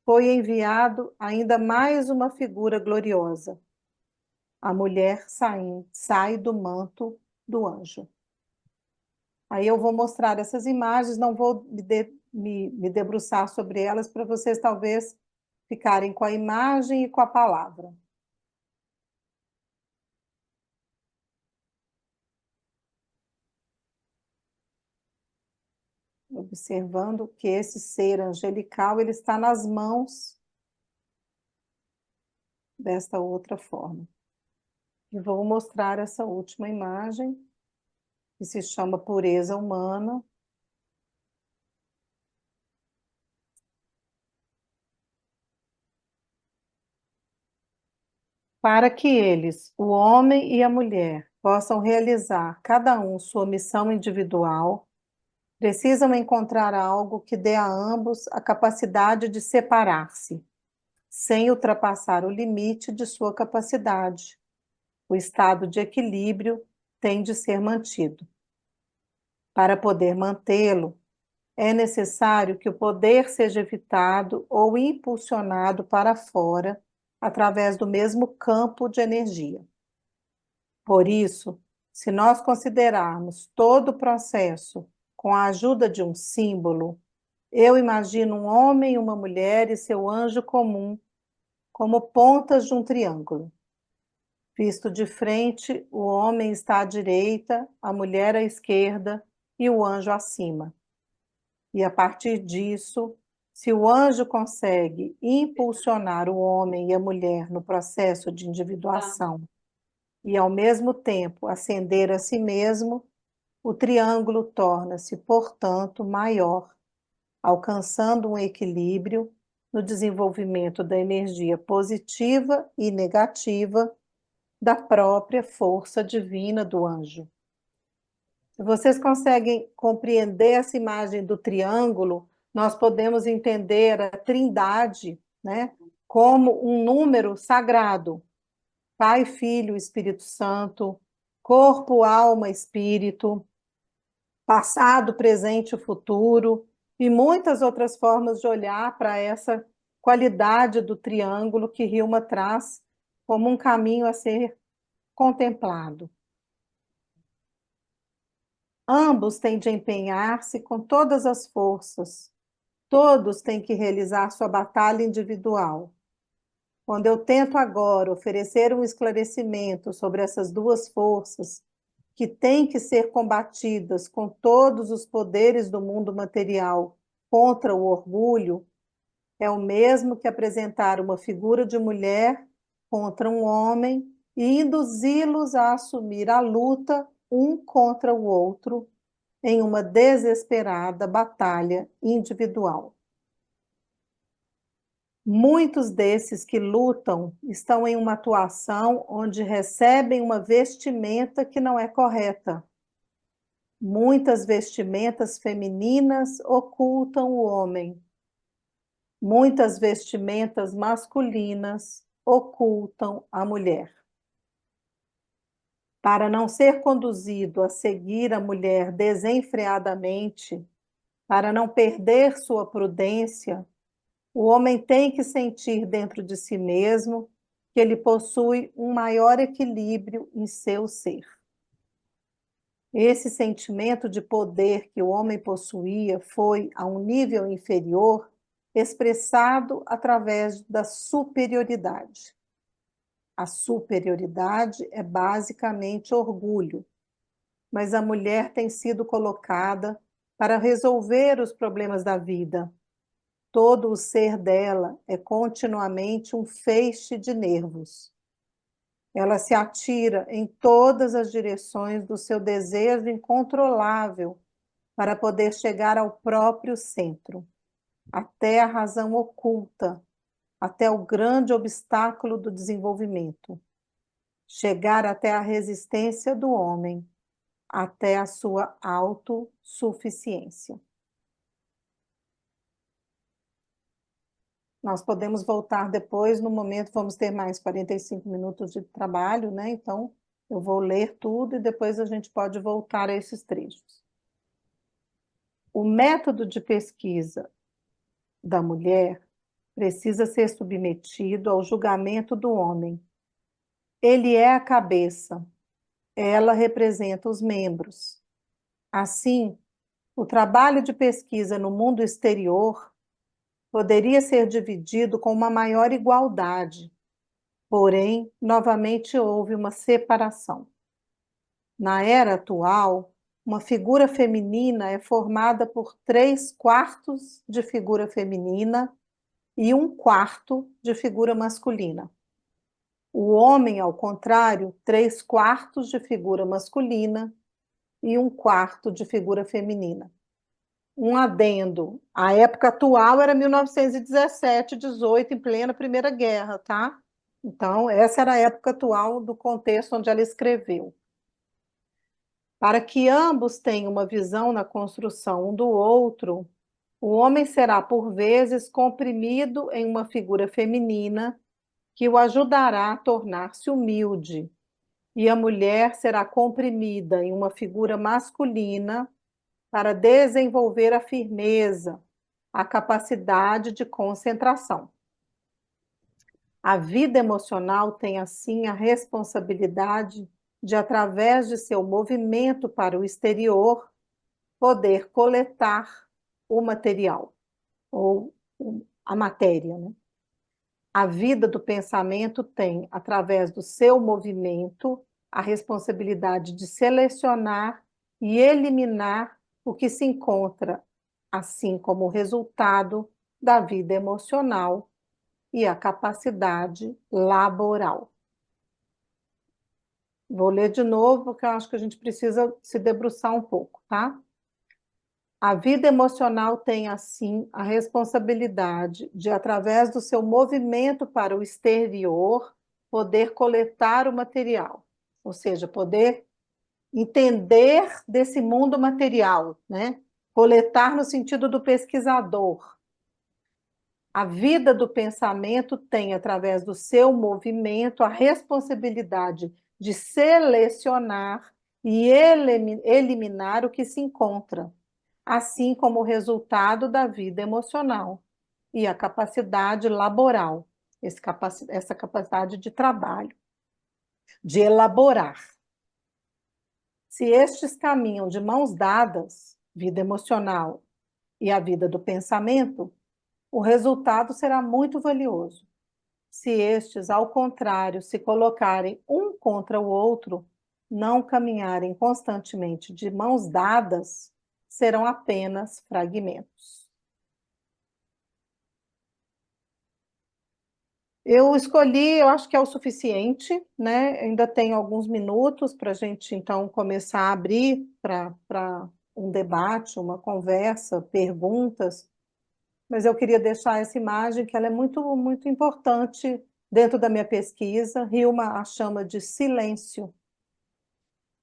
foi enviado ainda mais uma figura gloriosa. A mulher sai do manto do anjo. Aí eu vou mostrar essas imagens, não vou me debruçar sobre elas para vocês talvez ficarem com a imagem e com a palavra. Observando que esse ser angelical ele está nas mãos desta outra forma. E vou mostrar essa última imagem. que se chama pureza humana. Para que eles, o homem e a mulher, possam realizar cada um sua missão individual, precisam encontrar algo que dê a ambos a capacidade de separar-se, sem ultrapassar o limite de sua capacidade. O estado de equilíbrio tem de ser mantido. Para poder mantê-lo, é necessário que o poder seja evitado ou impulsionado para fora através do mesmo campo de energia. Por isso, se nós considerarmos todo o processo com a ajuda de um símbolo, eu imagino um homem e uma mulher e seu anjo comum como pontas de um triângulo. Visto de frente, o homem está à direita, a mulher à esquerda e o anjo acima. E a partir disso, se o anjo consegue impulsionar o homem e a mulher no processo de individuação e, ao mesmo tempo, ascender a si mesmo, o triângulo torna-se, portanto, maior, alcançando um equilíbrio no desenvolvimento da energia positiva e negativa da própria força divina do anjo. Se vocês conseguem compreender essa imagem do triângulo, nós podemos entender a Trindade, né, como um número sagrado. Pai, Filho, Espírito Santo, corpo, alma, espírito, passado, presente e futuro, e muitas outras formas de olhar para essa qualidade do triângulo que Hilma traz como um caminho a ser contemplado. Ambos têm de empenhar-se com todas as forças. Todos têm que realizar sua batalha individual. Quando eu tento agora oferecer um esclarecimento sobre essas duas forças, que têm que ser combatidas com todos os poderes do mundo material contra o orgulho, é o mesmo que apresentar uma figura de mulher contra um homem e induzi-los a assumir a luta um contra o outro em uma desesperada batalha individual. Muitos desses que lutam estão em uma atuação onde recebem uma vestimenta que não é correta. Muitas vestimentas femininas ocultam o homem. Muitas vestimentas masculinas ocultam a mulher. Para não ser conduzido a seguir a mulher desenfreadamente, para não perder sua prudência, o homem tem que sentir dentro de si mesmo que ele possui um maior equilíbrio em seu ser. Esse sentimento de poder que o homem possuía foi, a um nível inferior, expressado através da superioridade. A superioridade é basicamente orgulho, mas a mulher tem sido colocada para resolver os problemas da vida. Todo o ser dela é continuamente um feixe de nervos. Ela se atira em todas as direções do seu desejo incontrolável para poder chegar ao próprio centro, até a razão oculta, até o grande obstáculo do desenvolvimento, chegar até a resistência do homem, até a sua autossuficiência. Nós podemos voltar depois, no momento, vamos ter mais 45 minutos de trabalho, né? Então, eu vou ler tudo e depois a gente pode voltar a esses trechos. O método de pesquisa da mulher precisa ser submetido ao julgamento do homem. Ele é a cabeça, ela representa os membros. Assim, o trabalho de pesquisa no mundo exterior poderia ser dividido com uma maior igualdade, porém, novamente houve uma separação. Na era atual, uma figura feminina é formada por 3/4 de figura feminina e 1/4 de figura masculina. O homem, ao contrário, 3/4 de figura masculina e um quarto de figura feminina. Um adendo, a época atual era 1917, 18, em plena Primeira Guerra, tá? Então, essa era a época atual do contexto onde ela escreveu. Para que ambos tenham uma visão na construção um do outro, o homem será, por vezes, comprimido em uma figura feminina que o ajudará a tornar-se humilde, e a mulher será comprimida em uma figura masculina para desenvolver a firmeza, a capacidade de concentração. A vida emocional tem, assim, a responsabilidade de, através de seu movimento para o exterior, poder coletar o material, ou a matéria, né? A vida do pensamento tem, através do seu movimento, a responsabilidade de selecionar e eliminar o que se encontra, assim como o resultado da vida emocional e a capacidade laboral. Vou ler de novo, porque eu acho que a gente precisa se debruçar um pouco, tá? A vida emocional tem, assim, a responsabilidade de, através do seu movimento para o exterior, poder coletar o material, ou seja, poder entender desse mundo material, né? Coletar no sentido do pesquisador. A vida do pensamento tem, através do seu movimento, a responsabilidade de selecionar e eliminar o que se encontra, assim como o resultado da vida emocional e a capacidade laboral, essa capacidade de trabalho, de elaborar. Se estes caminham de mãos dadas, vida emocional e a vida do pensamento, o resultado será muito valioso. Se estes, ao contrário, se colocarem um contra o outro, não caminharem constantemente de mãos dadas, serão apenas fragmentos. Eu escolhi, eu acho que é o suficiente, né? Ainda tenho alguns minutos para a gente, então, começar a abrir para um debate, uma conversa, perguntas, mas eu queria deixar essa imagem, que ela é muito, muito importante dentro da minha pesquisa. Hilma a chama de silêncio.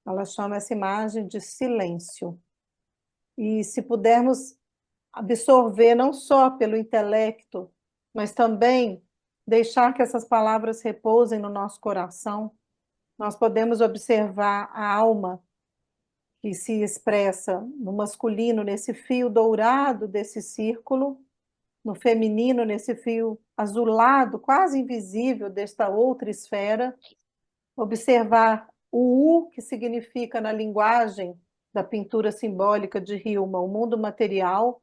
Ela chama essa imagem de silêncio. E se pudermos absorver não só pelo intelecto, mas também deixar que essas palavras repousem no nosso coração, nós podemos observar a alma que se expressa no masculino, nesse fio dourado desse círculo, no feminino, nesse fio azulado, quase invisível, desta outra esfera, observar o U, que significa, na linguagem da pintura simbólica de Hilma, o mundo material,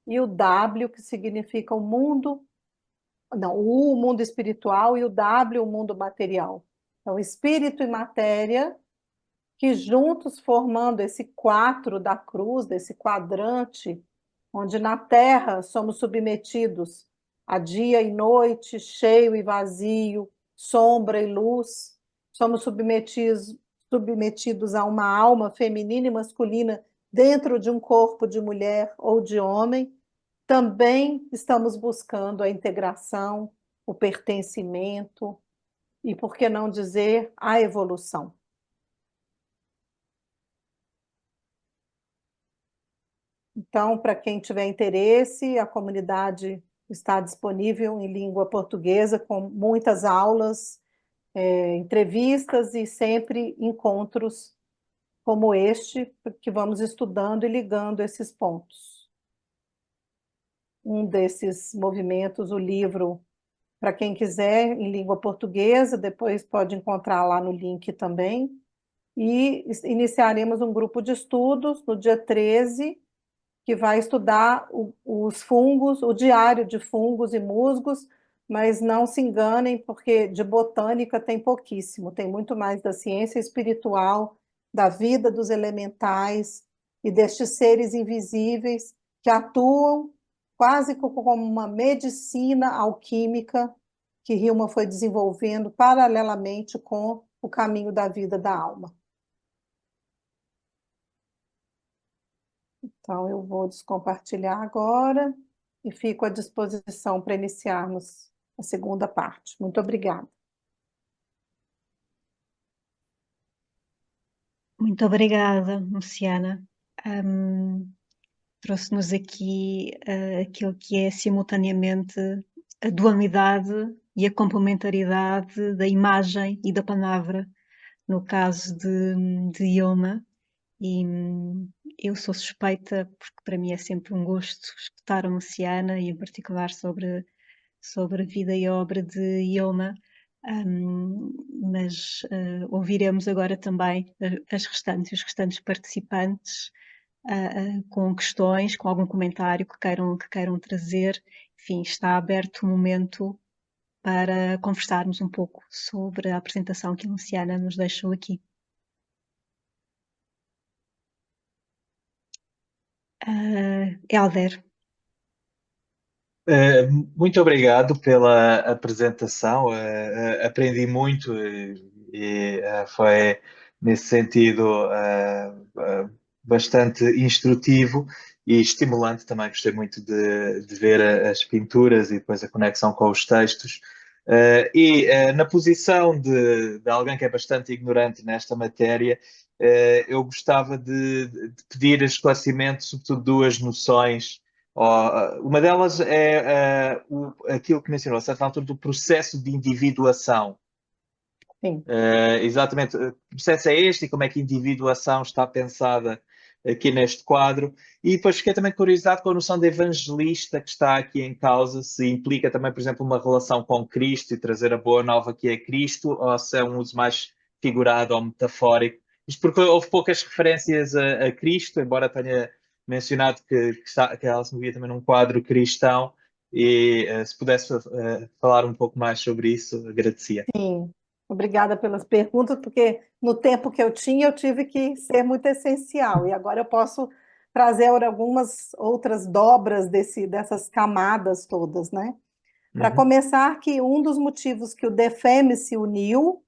e o W, que significa o mundo, não, o U, o mundo espiritual, e o W, o mundo material. Então, espírito e matéria, que juntos formando esse quatro da cruz, desse quadrante, onde na Terra somos submetidos a dia e noite, cheio e vazio, sombra e luz, somos submetidos a uma alma feminina e masculina dentro de um corpo de mulher ou de homem, também estamos buscando a integração, o pertencimento e, por que não dizer, a evolução. Então, para quem tiver interesse, a comunidade está disponível em língua portuguesa, com muitas aulas, entrevistas e sempre encontros como este, que vamos estudando e ligando esses pontos. Um desses movimentos, o livro, para quem quiser, em língua portuguesa, depois pode encontrar lá no link também. E iniciaremos um grupo de estudos no dia 13, que vai estudar os fungos, o diário de fungos e musgos, mas não se enganem, porque de botânica tem pouquíssimo, tem muito mais da ciência espiritual, da vida dos elementais e destes seres invisíveis que atuam quase como uma medicina alquímica que Hilma foi desenvolvendo paralelamente com o caminho da vida da alma. Então, eu vou descompartilhar agora e fico à disposição para iniciarmos a segunda parte. Muito obrigada. Muito obrigada, Luciana. Trouxe-nos aqui aquilo que é simultaneamente a dualidade e a complementaridade da imagem e da palavra, no caso de Ilma. E eu sou suspeita, porque para mim é sempre um gosto escutar a Luciana, e em particular sobre a vida e obra de Ilma. Mas ouviremos agora também os restantes participantes, com questões, com algum comentário que queiram trazer. Enfim, está aberto o momento para conversarmos um pouco sobre a apresentação que a Luciana nos deixou aqui. Helder. Muito obrigado pela apresentação. Aprendi muito foi, nesse sentido, bastante instrutivo e estimulante também. Gostei muito de ver as pinturas e depois a conexão com os textos. Na posição de alguém que é bastante ignorante nesta matéria, eu gostava de pedir esclarecimento, sobretudo duas noções. Uma delas é aquilo que mencionou a certa altura do processo de individuação. Sim. Exatamente, o processo é este e como é que a individuação está pensada aqui neste quadro. E depois fiquei também curiosidade com a noção de evangelista que está aqui em causa, se implica também, por exemplo, uma relação com Cristo e trazer a boa nova que é Cristo, ou se é um uso mais figurado ou metafórico. Isto porque houve poucas referências a Cristo, embora tenha mencionado que ela se movia também num quadro cristão, e se pudesse falar um pouco mais sobre isso, agradecia. Sim, obrigada pelas perguntas, porque no tempo que eu tinha, eu tive que ser muito essencial, e agora eu posso trazer algumas outras dobras dessas camadas todas, né? Para começar, que um dos motivos que o DEFEM se uniu,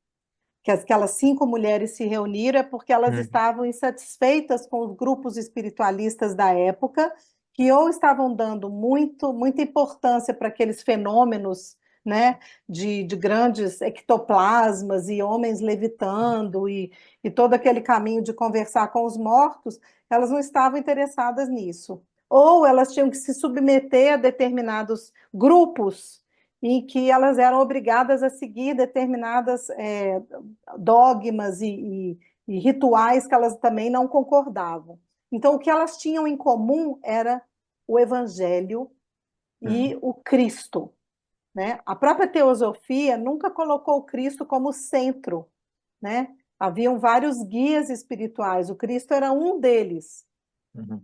que aquelas 5 mulheres se reuniram, é porque elas estavam insatisfeitas com os grupos espiritualistas da época, que ou estavam dando muita importância para aqueles fenômenos, né, de grandes ectoplasmas e homens levitando e todo aquele caminho de conversar com os mortos, elas não estavam interessadas nisso. Ou elas tinham que se submeter a determinados grupos em que elas eram obrigadas a seguir determinadas dogmas e rituais que elas também não concordavam. Então, o que elas tinham em comum era o Evangelho e o Cristo, né? A própria teosofia nunca colocou o Cristo como centro, né? Haviam vários guias espirituais, o Cristo era um deles.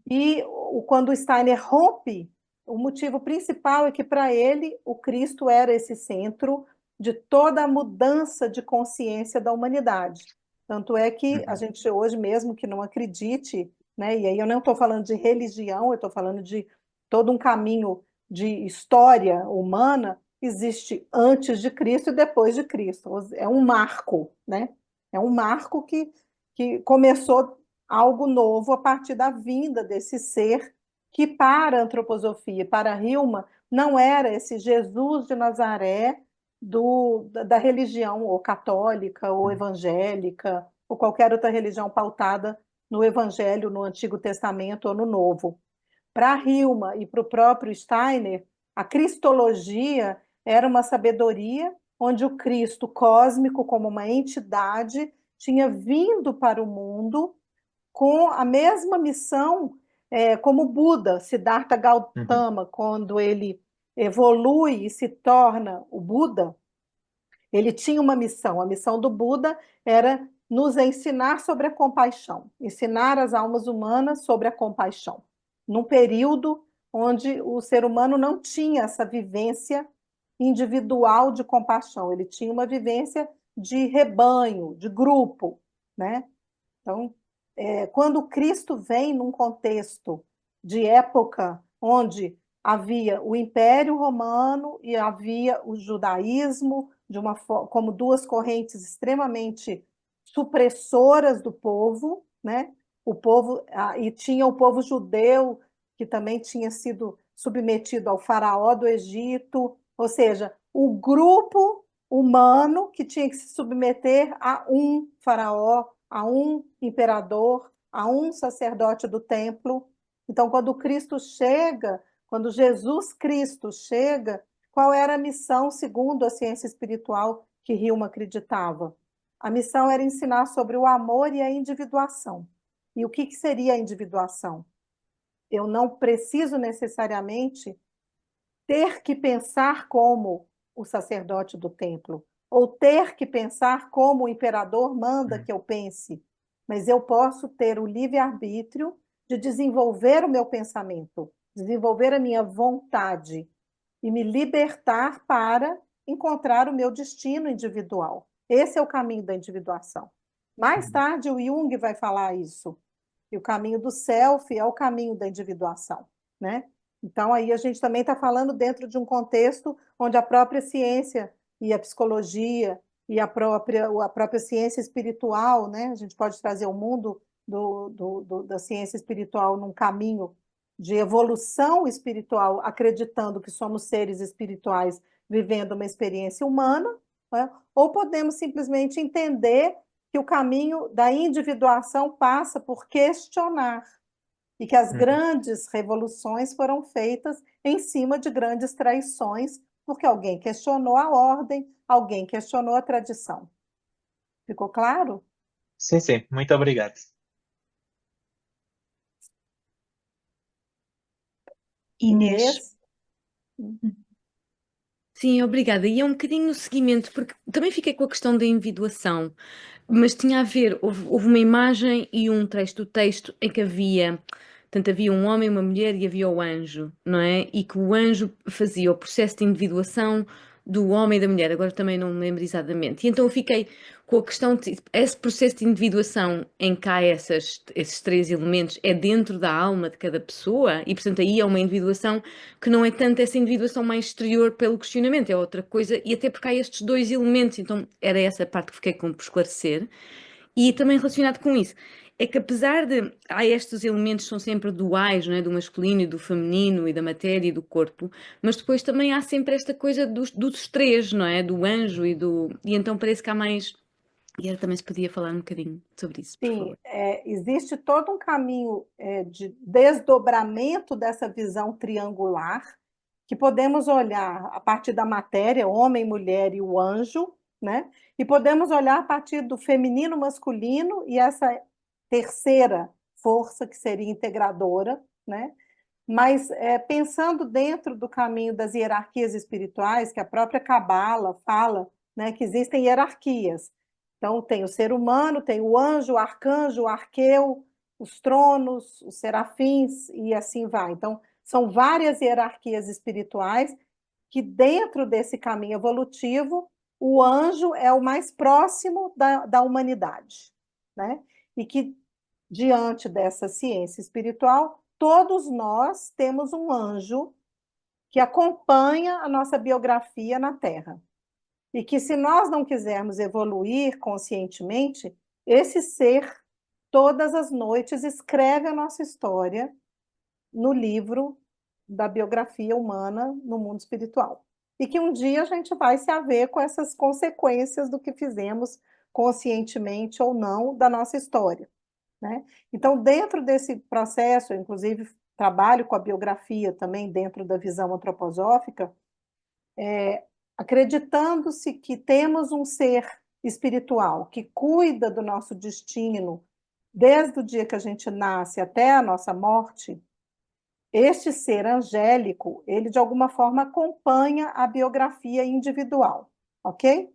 E quando o Steiner rompe, o motivo principal é que para ele o Cristo era esse centro de toda a mudança de consciência da humanidade. Tanto é que a gente hoje, mesmo que não acredite, né, e aí eu não estou falando de religião, eu estou falando de todo um caminho de história humana, existe antes de Cristo e depois de Cristo. É um marco, né? É um marco que começou algo novo a partir da vinda desse ser que, para a antroposofia, para a Hilma, não era esse Jesus de Nazaré da religião ou católica ou evangélica ou qualquer outra religião pautada no Evangelho, no Antigo Testamento ou no Novo. Para a Hilma e para o próprio Steiner, a cristologia era uma sabedoria onde o Cristo cósmico, como uma entidade, tinha vindo para o mundo com a mesma missão como Buda, Siddhartha Gautama, quando ele evolui e se torna o Buda, ele tinha uma missão. A missão do Buda era nos ensinar sobre a compaixão, ensinar as almas humanas sobre a compaixão, num período onde o ser humano não tinha essa vivência individual de compaixão, ele tinha uma vivência de rebanho, de grupo, né? Então, quando Cristo vem num contexto de época onde havia o Império Romano e havia o judaísmo, como duas correntes extremamente supressoras do povo, né? e tinha o povo judeu, que também tinha sido submetido ao faraó do Egito, ou seja, o grupo humano que tinha que se submeter a um faraó, a um imperador, a um sacerdote do templo. Então, quando Jesus Cristo chega, qual era a missão segundo a ciência espiritual que Hillman acreditava? A missão era ensinar sobre o amor e a individuação. E o que seria a individuação? Eu não preciso necessariamente ter que pensar como o sacerdote do templo, ou ter que pensar como o imperador manda que eu pense, mas eu posso ter o livre-arbítrio de desenvolver o meu pensamento, desenvolver a minha vontade e me libertar para encontrar o meu destino individual. Esse é o caminho da individuação. Mais tarde, o Jung vai falar isso. E o caminho do self é o caminho da individuação, né? Então, aí a gente também está falando dentro de um contexto onde a própria ciência e a psicologia e a própria ciência espiritual, né? A gente pode trazer o mundo da ciência espiritual num caminho de evolução espiritual, acreditando que somos seres espirituais vivendo uma experiência humana, né? Ou podemos simplesmente entender que o caminho da individuação passa por questionar e que as grandes revoluções foram feitas em cima de grandes traições, porque alguém questionou a ordem, alguém questionou a tradição. Ficou claro? Sim, sim, muito obrigado. Inês. Sim, obrigada. E é um bocadinho no seguimento, porque também fiquei com a questão da individuação, mas tinha a ver, houve uma imagem e um trecho do texto em que havia um homem, uma mulher e havia o anjo, não é? E que o anjo fazia o processo de individuação do homem e da mulher, agora também não me lembro exatamente. E então eu fiquei com a questão de esse processo de individuação em que há esses três elementos é dentro da alma de cada pessoa, e portanto aí é uma individuação que não é tanto essa individuação mais exterior pelo questionamento, é outra coisa, e até porque há estes dois elementos, então era essa parte que fiquei com por esclarecer. E também relacionado com isso, é que apesar de há estes elementos que são sempre duais, não é? Do masculino e do feminino e da matéria e do corpo, mas depois também há sempre esta coisa dos três, não é? Do anjo e então parece que há mais. E também se podia falar um bocadinho sobre isso, por Sim, favor. existe todo um caminho de desdobramento dessa visão triangular, que podemos olhar a partir da matéria, homem, mulher e o anjo, né? E podemos olhar a partir do feminino, masculino e essa terceira força que seria integradora, né? Mas pensando dentro do caminho das hierarquias espirituais, que a própria Cabala fala, né, que existem hierarquias. Então, tem o ser humano, tem o anjo, o arcanjo, o arqueu, os tronos, os serafins, e assim vai. Então, são várias hierarquias espirituais que, dentro desse caminho evolutivo, o anjo é o mais próximo da humanidade, né? E que, diante dessa ciência espiritual, todos nós temos um anjo que acompanha a nossa biografia na Terra. E que, se nós não quisermos evoluir conscientemente, esse ser, todas as noites, escreve a nossa história no livro da biografia humana no mundo espiritual. E que um dia a gente vai se haver com essas consequências do que fizemos conscientemente ou não da nossa história, né? Então, dentro desse processo, eu, inclusive, trabalho com a biografia também dentro da visão antroposófica, acreditando-se que temos um ser espiritual que cuida do nosso destino desde o dia que a gente nasce até a nossa morte. Este ser angélico, ele de alguma forma acompanha a biografia individual, ok?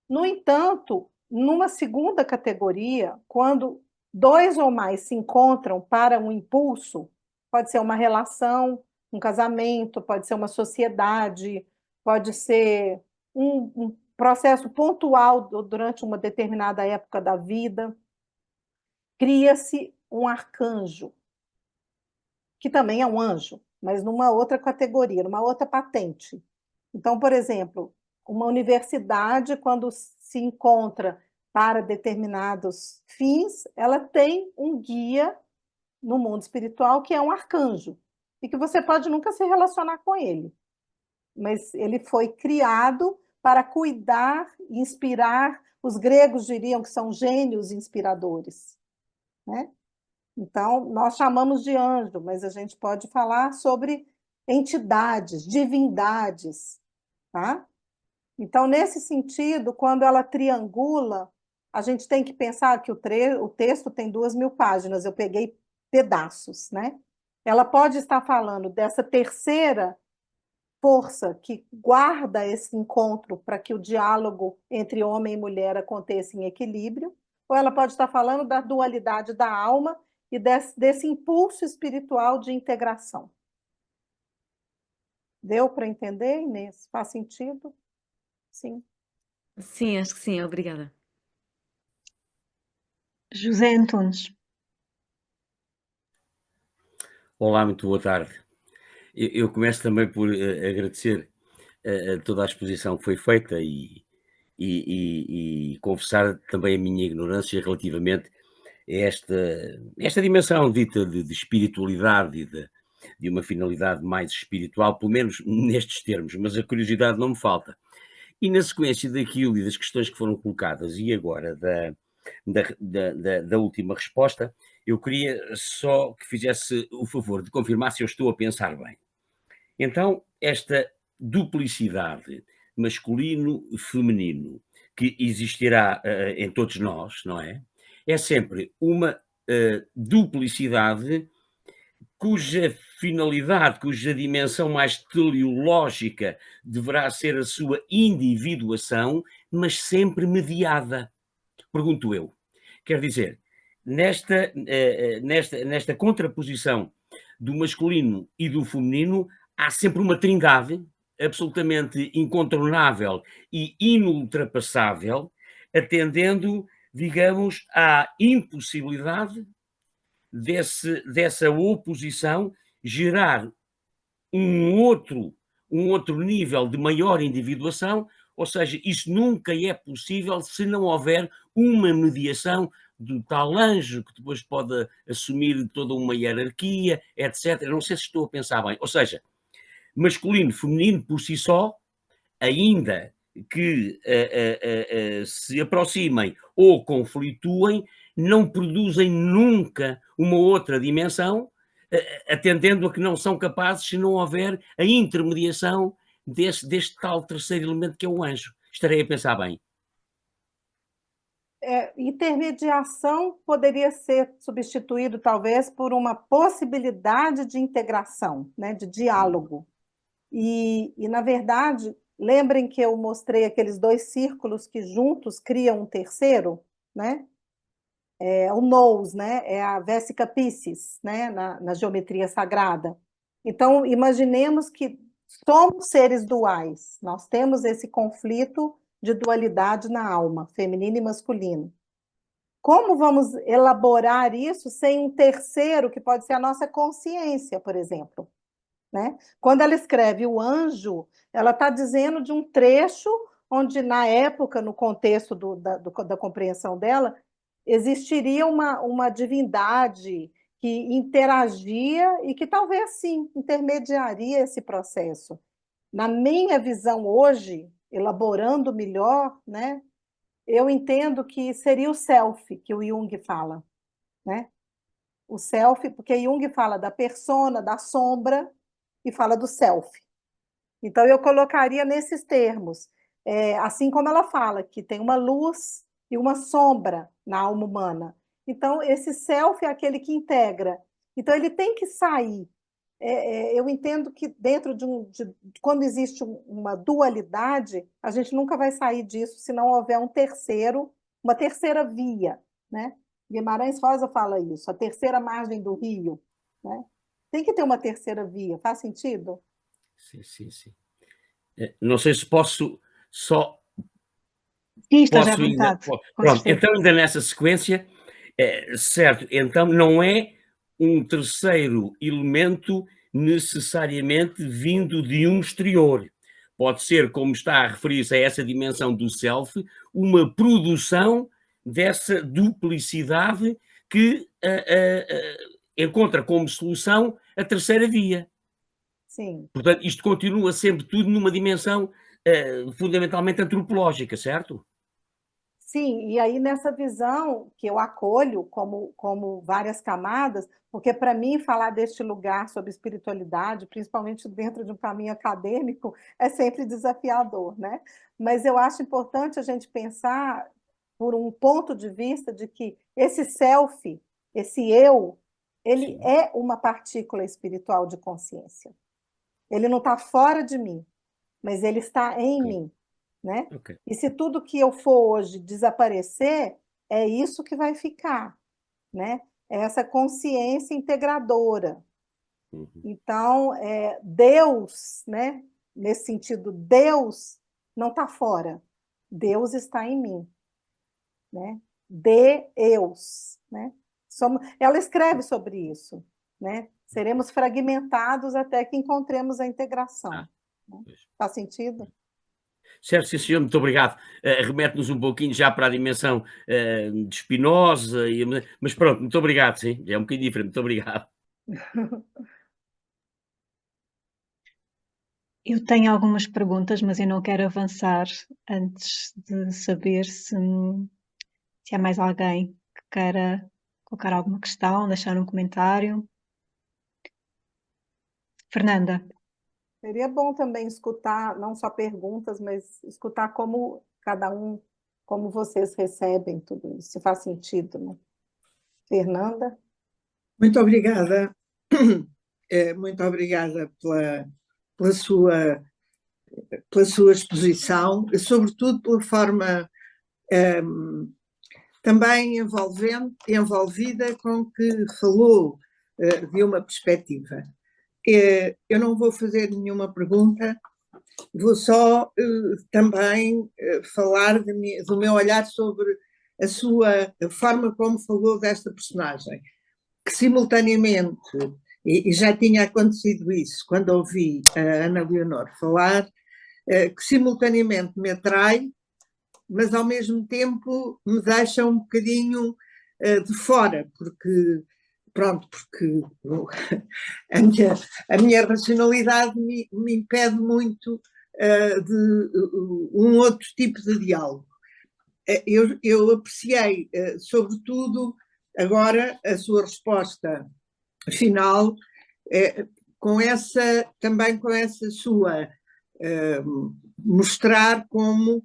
No entanto, numa segunda categoria, quando dois ou mais se encontram para um impulso, pode ser uma relação, um casamento, pode ser uma sociedade, pode ser um processo pontual durante uma determinada época da vida, cria-se um arcanjo, que também é um anjo, mas numa outra categoria, numa outra patente. Então, por exemplo, uma universidade, quando se encontra para determinados fins, ela tem um guia no mundo espiritual que é um arcanjo, e que você pode nunca se relacionar com ele, mas ele foi criado para cuidar, inspirar. Os gregos diriam que são gênios inspiradores, né? Então, nós chamamos de anjo, mas a gente pode falar sobre entidades, divindades, tá? Então, nesse sentido, quando ela triangula, a gente tem que pensar que o texto tem 2.000 páginas, eu peguei pedaços, né? Ela pode estar falando dessa terceira força que guarda esse encontro para que o diálogo entre homem e mulher aconteça em equilíbrio, ou ela pode estar falando da dualidade da alma e desse impulso espiritual de integração. Deu para entender, Inês? Faz sentido? Sim. Sim, acho que sim, obrigada. José Antunes. Olá, muito boa tarde. Eu começo também por agradecer toda a exposição que foi feita e confessar também a minha ignorância relativamente a esta dimensão dita de espiritualidade e de uma finalidade mais espiritual, pelo menos nestes termos, mas a curiosidade não me falta. E na sequência daquilo e das questões que foram colocadas e agora da última resposta, eu queria só que fizesse o favor de confirmar se eu estou a pensar bem. Então, esta duplicidade masculino-feminino que existirá em todos nós, não é? É sempre uma duplicidade cuja finalidade, cuja dimensão mais teleológica deverá ser a sua individuação, mas sempre mediada. Pergunto eu. Quer dizer, nesta contraposição do masculino e do feminino, há sempre uma trindade absolutamente incontornável e inultrapassável, atendendo, digamos, à impossibilidade dessa oposição gerar um outro nível de maior individuação, ou seja, isso nunca é possível se não houver uma mediação do tal anjo que depois pode assumir toda uma hierarquia, etc. Não sei se estou a pensar bem. Ou seja, masculino, feminino por si só, ainda que se aproximem ou conflituem, não produzem nunca uma outra dimensão, atendendo a que não são capazes se não houver a intermediação deste tal terceiro elemento que é o anjo. Estarei a pensar bem. Intermediação poderia ser substituído, talvez, por uma possibilidade de integração, né, de diálogo. E, na verdade, lembrem que eu mostrei aqueles 2 círculos que juntos criam um terceiro, né? O nous, né? É a Vesica Piscis, né? Na geometria sagrada. Então, imaginemos que somos seres duais, nós temos esse conflito de dualidade na alma, feminino e masculino. Como vamos elaborar isso sem um terceiro, que pode ser a nossa consciência, por exemplo? Né? Quando ela escreve o anjo, ela está dizendo de um trecho onde, na época, no contexto da compreensão dela, existiria uma divindade que interagia e que talvez, sim, intermediaria esse processo. Na minha visão hoje, elaborando melhor, né, eu entendo que seria o self, que o Jung fala, né? O self, porque Jung fala da persona, da sombra, e fala do self. Então, eu colocaria nesses termos, assim como ela fala, que tem uma luz e uma sombra na alma humana. Então, esse self é aquele que integra. Então, ele tem que sair. Eu entendo que dentro quando existe uma dualidade, a gente nunca vai sair disso se não houver uma terceira via, né? Guimarães Rosa fala isso, a terceira margem do rio, né? Tem que ter uma terceira via, faz sentido? Sim. Não sei se posso só... Sim, estás à vontade. Pronto, então ainda nessa sequência, certo, então não é um terceiro elemento necessariamente vindo de um exterior. Pode ser, como está a referir-se a essa dimensão do self, uma produção dessa duplicidade que encontra como solução a terceira via. Sim. Portanto, isto continua sempre tudo numa dimensão fundamentalmente antropológica, certo? Sim, e aí nessa visão que eu acolho como várias camadas, porque para mim falar deste lugar sobre espiritualidade, principalmente dentro de um caminho acadêmico, é sempre desafiador, né? Mas eu acho importante a gente pensar por um ponto de vista de que esse self, esse eu, ele Sim. é uma partícula espiritual de consciência. Ele não está fora de mim, mas ele está em Ok. mim, né? Ok. E se tudo que eu for hoje desaparecer, é isso que vai ficar, né? É essa consciência integradora. Uhum. Então, Deus, né? Nesse sentido, Deus não está fora. Deus está em mim, né? Deus, né? Ela escreve sobre isso, né? Seremos fragmentados até que encontremos a integração. Né? Pois. Faz sentido? Certo, sim, senhor, muito obrigado. Remete-nos um pouquinho já para a dimensão de Spinoza, mas pronto, muito obrigado, sim, é um bocadinho diferente, muito obrigado. Eu tenho algumas perguntas, mas eu não quero avançar antes de saber se há mais alguém que queira colocar alguma questão, deixar um comentário. Fernanda. Seria bom também escutar, não só perguntas, mas escutar como cada um, como vocês recebem tudo isso, se faz sentido, né? Fernanda? Muito obrigada. Muito obrigada pela sua exposição, e sobretudo pela forma também envolvida com que falou de uma perspectiva. Eu não vou fazer nenhuma pergunta, vou só também falar do meu olhar sobre a forma como falou desta personagem, que simultaneamente, e já tinha acontecido isso quando ouvi a Ana Leonor falar, que simultaneamente me atrai, mas ao mesmo tempo me deixa um bocadinho de fora, porque a minha racionalidade me impede muito de um outro tipo de diálogo. Eu apreciei, sobretudo, agora a sua resposta final, também com essa sua mostrar como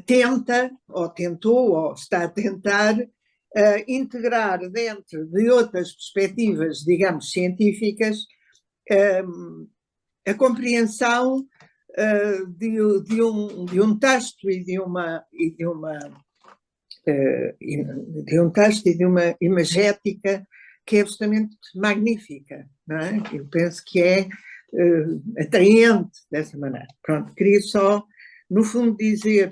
tenta, ou tentou, ou está a tentar integrar dentro de outras perspectivas, digamos, científicas, a compreensão de um texto e de um texto e de uma imagética que é absolutamente magnífica, não é? Eu penso que é atraente dessa maneira. Pronto, queria só, no fundo, dizer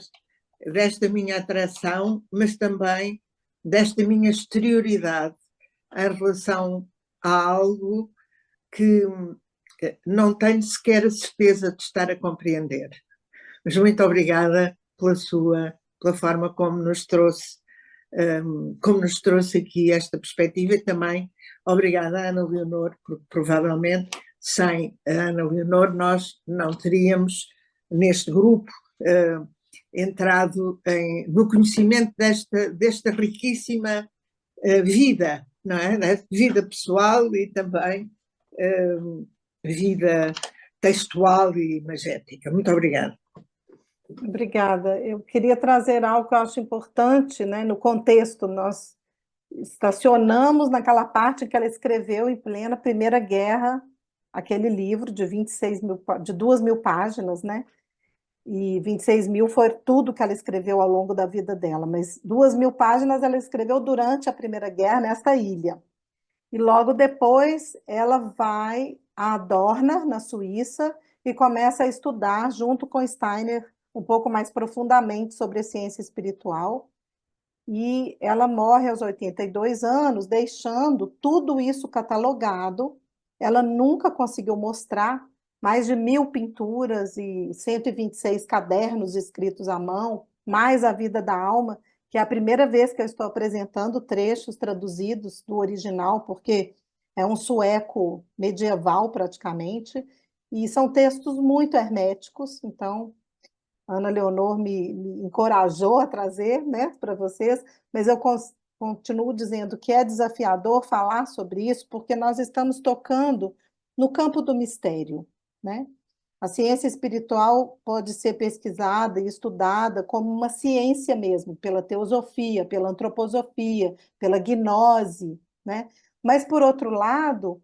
desta minha atração, mas também desta minha exterioridade em relação a algo que não tenho sequer a certeza de estar a compreender. Mas muito obrigada pela forma como nos trouxe aqui esta perspectiva, e também obrigada à Ana Leonor, porque provavelmente sem a Ana Leonor nós não teríamos neste grupo entrado no conhecimento desta riquíssima vida, não é? Vida pessoal e também vida textual e imagética. Muito obrigada. Obrigada. Eu queria trazer algo que eu acho importante, né? No contexto, nós estacionamos naquela parte que ela escreveu em plena Primeira Guerra, aquele livro de 2.000 páginas, né? E 26.000 foi tudo que ela escreveu ao longo da vida dela, mas 2.000 páginas ela escreveu durante a Primeira Guerra nesta ilha. E logo depois ela vai a Dorna, na Suíça, e começa a estudar junto com Steiner um pouco mais profundamente sobre a ciência espiritual. E ela morre aos 82 anos, deixando tudo isso catalogado. Ela nunca conseguiu mostrar mais de 1.000 pinturas e 126 cadernos escritos à mão, mais a vida da alma, que é a primeira vez que eu estou apresentando trechos traduzidos do original, porque é um sueco medieval praticamente, e são textos muito herméticos, então a Ana Leonor me encorajou a trazer, né, para vocês, mas eu continuo dizendo que é desafiador falar sobre isso, porque nós estamos tocando no campo do mistério, né? A ciência espiritual pode ser pesquisada e estudada como uma ciência mesmo, pela teosofia, pela antroposofia, pela gnose, né? Mas, por outro lado,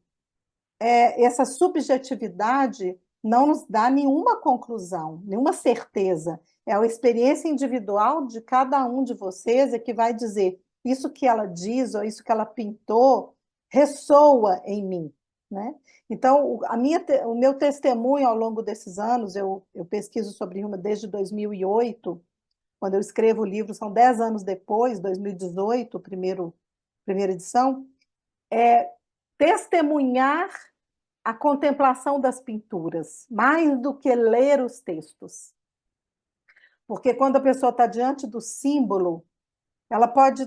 essa subjetividade não nos dá nenhuma conclusão, nenhuma certeza. É a experiência individual de cada um de vocês que vai dizer isso que ela diz ou isso que ela pintou ressoa em mim, né? Então, o meu testemunho ao longo desses anos, eu pesquiso sobre Hilma desde 2008, quando eu escrevo o livro, são 10 anos depois, 2018, primeira edição, é testemunhar a contemplação das pinturas, mais do que ler os textos. Porque quando a pessoa está diante do símbolo, ela pode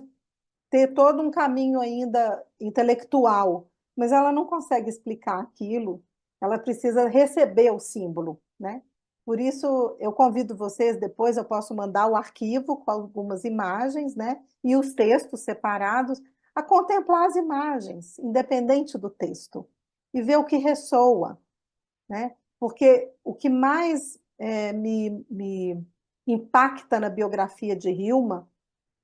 ter todo um caminho ainda intelectual, mas ela não consegue explicar aquilo, ela precisa receber o símbolo, né? Por isso, eu convido vocês, depois eu posso mandar o arquivo com algumas imagens, né? E os textos separados, a contemplar as imagens, independente do texto, e ver o que ressoa, né? Porque o que mais me impacta na biografia de Hilma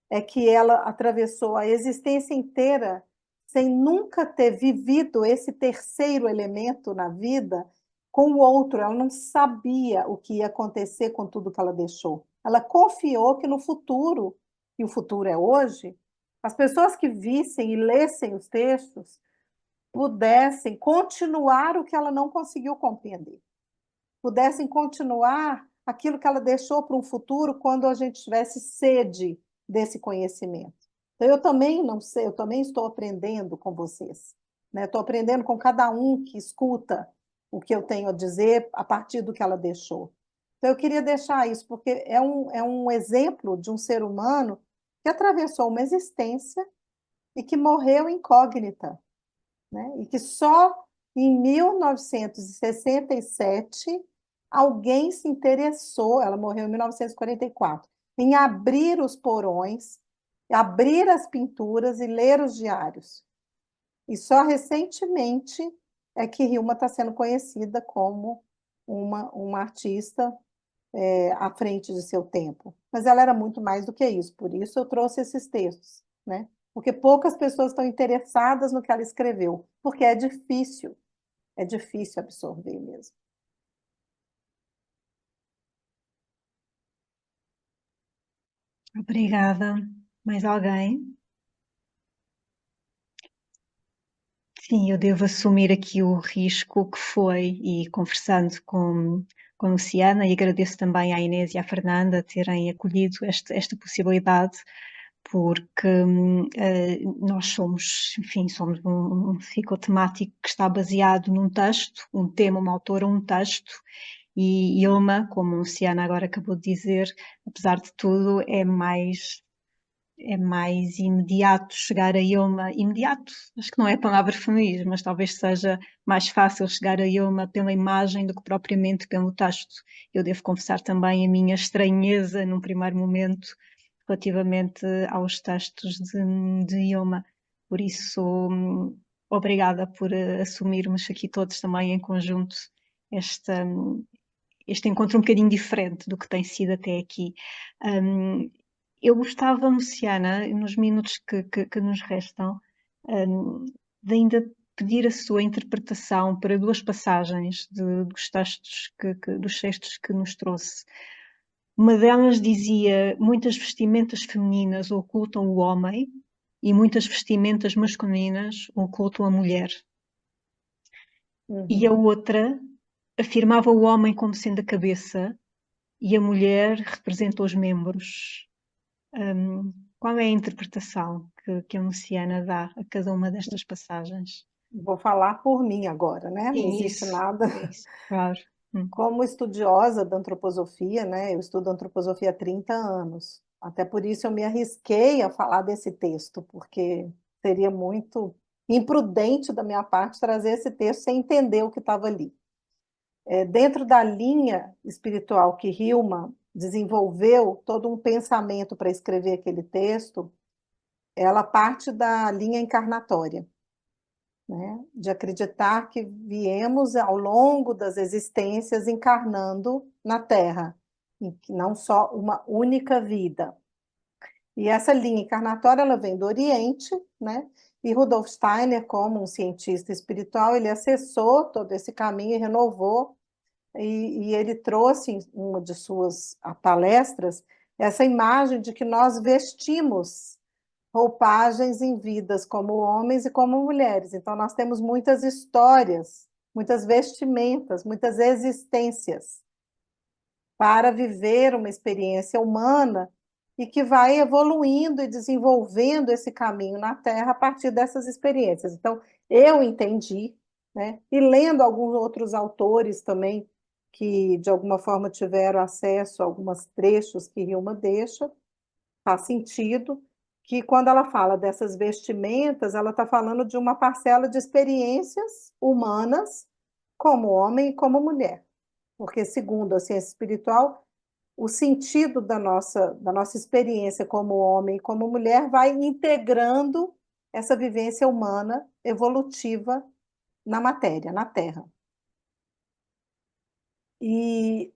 é que ela atravessou a existência inteira sem nunca ter vivido esse terceiro elemento na vida com o outro. Ela não sabia o que ia acontecer com tudo que ela deixou. Ela confiou que no futuro, e o futuro é hoje, as pessoas que vissem e lessem os textos pudessem continuar o que ela não conseguiu compreender. Pudessem continuar aquilo que ela deixou para um futuro quando a gente tivesse sede desse conhecimento. Então, eu também não sei, eu também estou aprendendo com vocês, né? Estou aprendendo com cada um que escuta o que eu tenho a dizer a partir do que ela deixou. Então, eu queria deixar isso, porque é um exemplo de um ser humano que atravessou uma existência e que morreu incógnita, né? E que só em 1967 alguém se interessou, ela morreu em 1944, em abrir os porões, abrir as pinturas e ler os diários. E só recentemente é que Hilma está sendo conhecida como uma artista à frente de seu tempo. Mas ela era muito mais do que isso, por isso eu trouxe esses textos, né? Porque poucas pessoas estão interessadas no que ela escreveu, porque é difícil absorver mesmo. Obrigada. Mais alguém? Sim, eu devo assumir aqui o risco que foi, e conversando com a Luciana, e agradeço também à Inês e à Fernanda terem acolhido esta possibilidade, porque nós somos, enfim, somos um ciclo temático que está baseado num texto, um tema, uma autora, um texto, e Ilma, como a Luciana agora acabou de dizer, apesar de tudo, é mais imediato chegar a Ilma, imediato, acho que não é a palavra feliz, mas talvez seja mais fácil chegar a Ilma pela imagem do que propriamente pelo texto. Eu devo confessar também a minha estranheza num primeiro momento relativamente aos textos de Ilma, por isso obrigada por assumirmos aqui todos também em conjunto este encontro um bocadinho diferente do que tem sido até aqui. Eu gostava, Luciana, nos minutos que nos restam, de ainda pedir a sua interpretação para duas passagens dos textos dos textos que nos trouxe. Uma delas dizia: muitas vestimentas femininas ocultam o homem e muitas vestimentas masculinas ocultam a mulher. E a outra afirmava o homem como sendo a cabeça e a mulher representa os membros. Qual é a interpretação que a Luciana dá a cada uma destas passagens? Vou falar por mim agora, né? Não existe nada. Isso, claro. Como estudiosa da antroposofia, né? Eu estudo antroposofia há 30 anos. Até por isso eu me arrisquei a falar desse texto, porque seria muito imprudente da minha parte trazer esse texto sem entender o que estava ali. Dentro da linha espiritual que Hilma desenvolveu todo um pensamento para escrever aquele texto, ela parte da linha encarnatória, né? De acreditar que viemos ao longo das existências encarnando na Terra, e que não só uma única vida. E essa linha encarnatória ela vem do Oriente, né? E Rudolf Steiner, como um cientista espiritual, ele acessou todo esse caminho e renovou, e ele trouxe em uma de suas palestras essa imagem de que nós vestimos roupagens em vidas como homens e como mulheres. Então, nós temos muitas histórias, muitas vestimentas, muitas existências para viver uma experiência humana e que vai evoluindo e desenvolvendo esse caminho na Terra a partir dessas experiências. Então, eu entendi, né? E lendo alguns outros autores também que, de alguma forma, tiveram acesso a alguns trechos que Hilma deixa, faz sentido que quando ela fala dessas vestimentas, ela está falando de uma parcela de experiências humanas, como homem e como mulher. Porque, segundo a ciência espiritual, o sentido da nossa experiência como homem e como mulher vai integrando essa vivência humana evolutiva na matéria, na Terra. E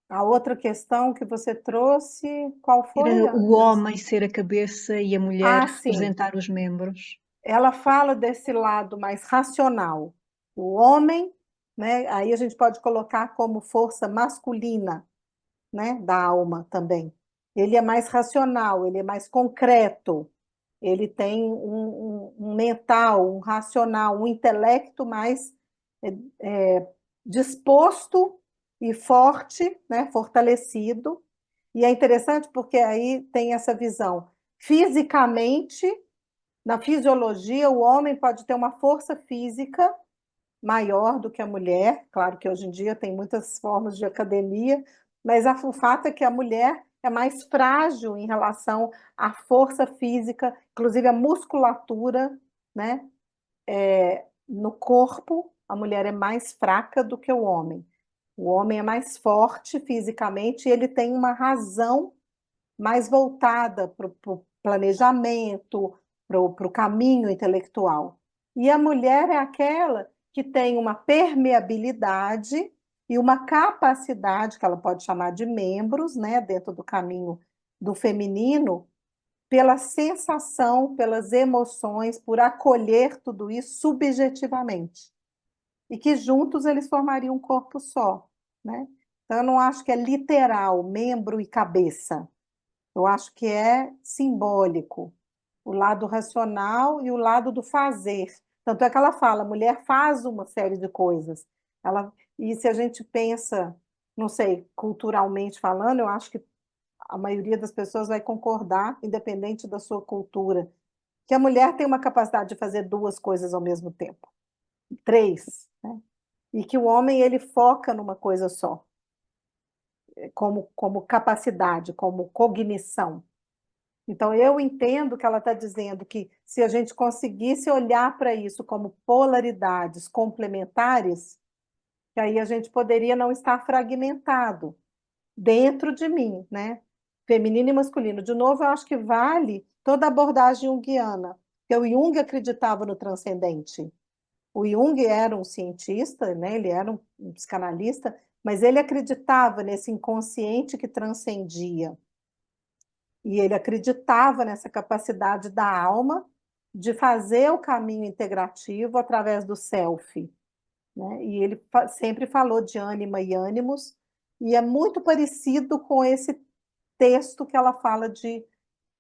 a outra questão que você trouxe, qual foi? Era o homem ser a cabeça e a mulher sim. representar os membros. Ela fala desse lado mais racional. O homem, né, aí a gente pode colocar como força masculina, né, da alma também. Ele é mais racional, ele é mais concreto, ele tem um mental, um racional, um intelecto mais disposto e forte, né, fortalecido. E é interessante porque aí tem essa visão. Fisicamente, na fisiologia, o homem pode ter uma força física maior do que a mulher. Claro que hoje em dia tem muitas formas de academia, mas o fato é que a mulher é mais frágil em relação à força física, inclusive a musculatura, né? No corpo, a mulher é mais fraca do que o homem. O homem é mais forte fisicamente e ele tem uma razão mais voltada para o planejamento, para o caminho intelectual. E a mulher é aquela que tem uma permeabilidade e uma capacidade, que ela pode chamar de membros, né, dentro do caminho do feminino, pela sensação, pelas emoções, por acolher tudo isso subjetivamente. E que juntos eles formariam um corpo só, né? Então, eu não acho que é literal, membro e cabeça. Eu acho que é simbólico, o lado racional e o lado do fazer. Tanto é que ela fala, a mulher faz uma série de coisas. E se a gente pensa, não sei, culturalmente falando, eu acho que a maioria das pessoas vai concordar, independente da sua cultura, que a mulher tem uma capacidade de fazer duas coisas ao mesmo tempo. 3, né? E que o homem, ele foca numa coisa só, como capacidade, como cognição. Então, eu entendo que ela está dizendo que se a gente conseguisse olhar para isso como polaridades complementares, que aí a gente poderia não estar fragmentado dentro de mim, né? Feminino e masculino. De novo, eu acho que vale toda a abordagem junguiana, porque o Jung acreditava no transcendente. O Jung era um cientista, né? Ele era um psicanalista, mas ele acreditava nesse inconsciente que transcendia. E ele acreditava nessa capacidade da alma de fazer o caminho integrativo através do self, né? E ele sempre falou de ânima e ânimos, e é muito parecido com esse texto que ela fala de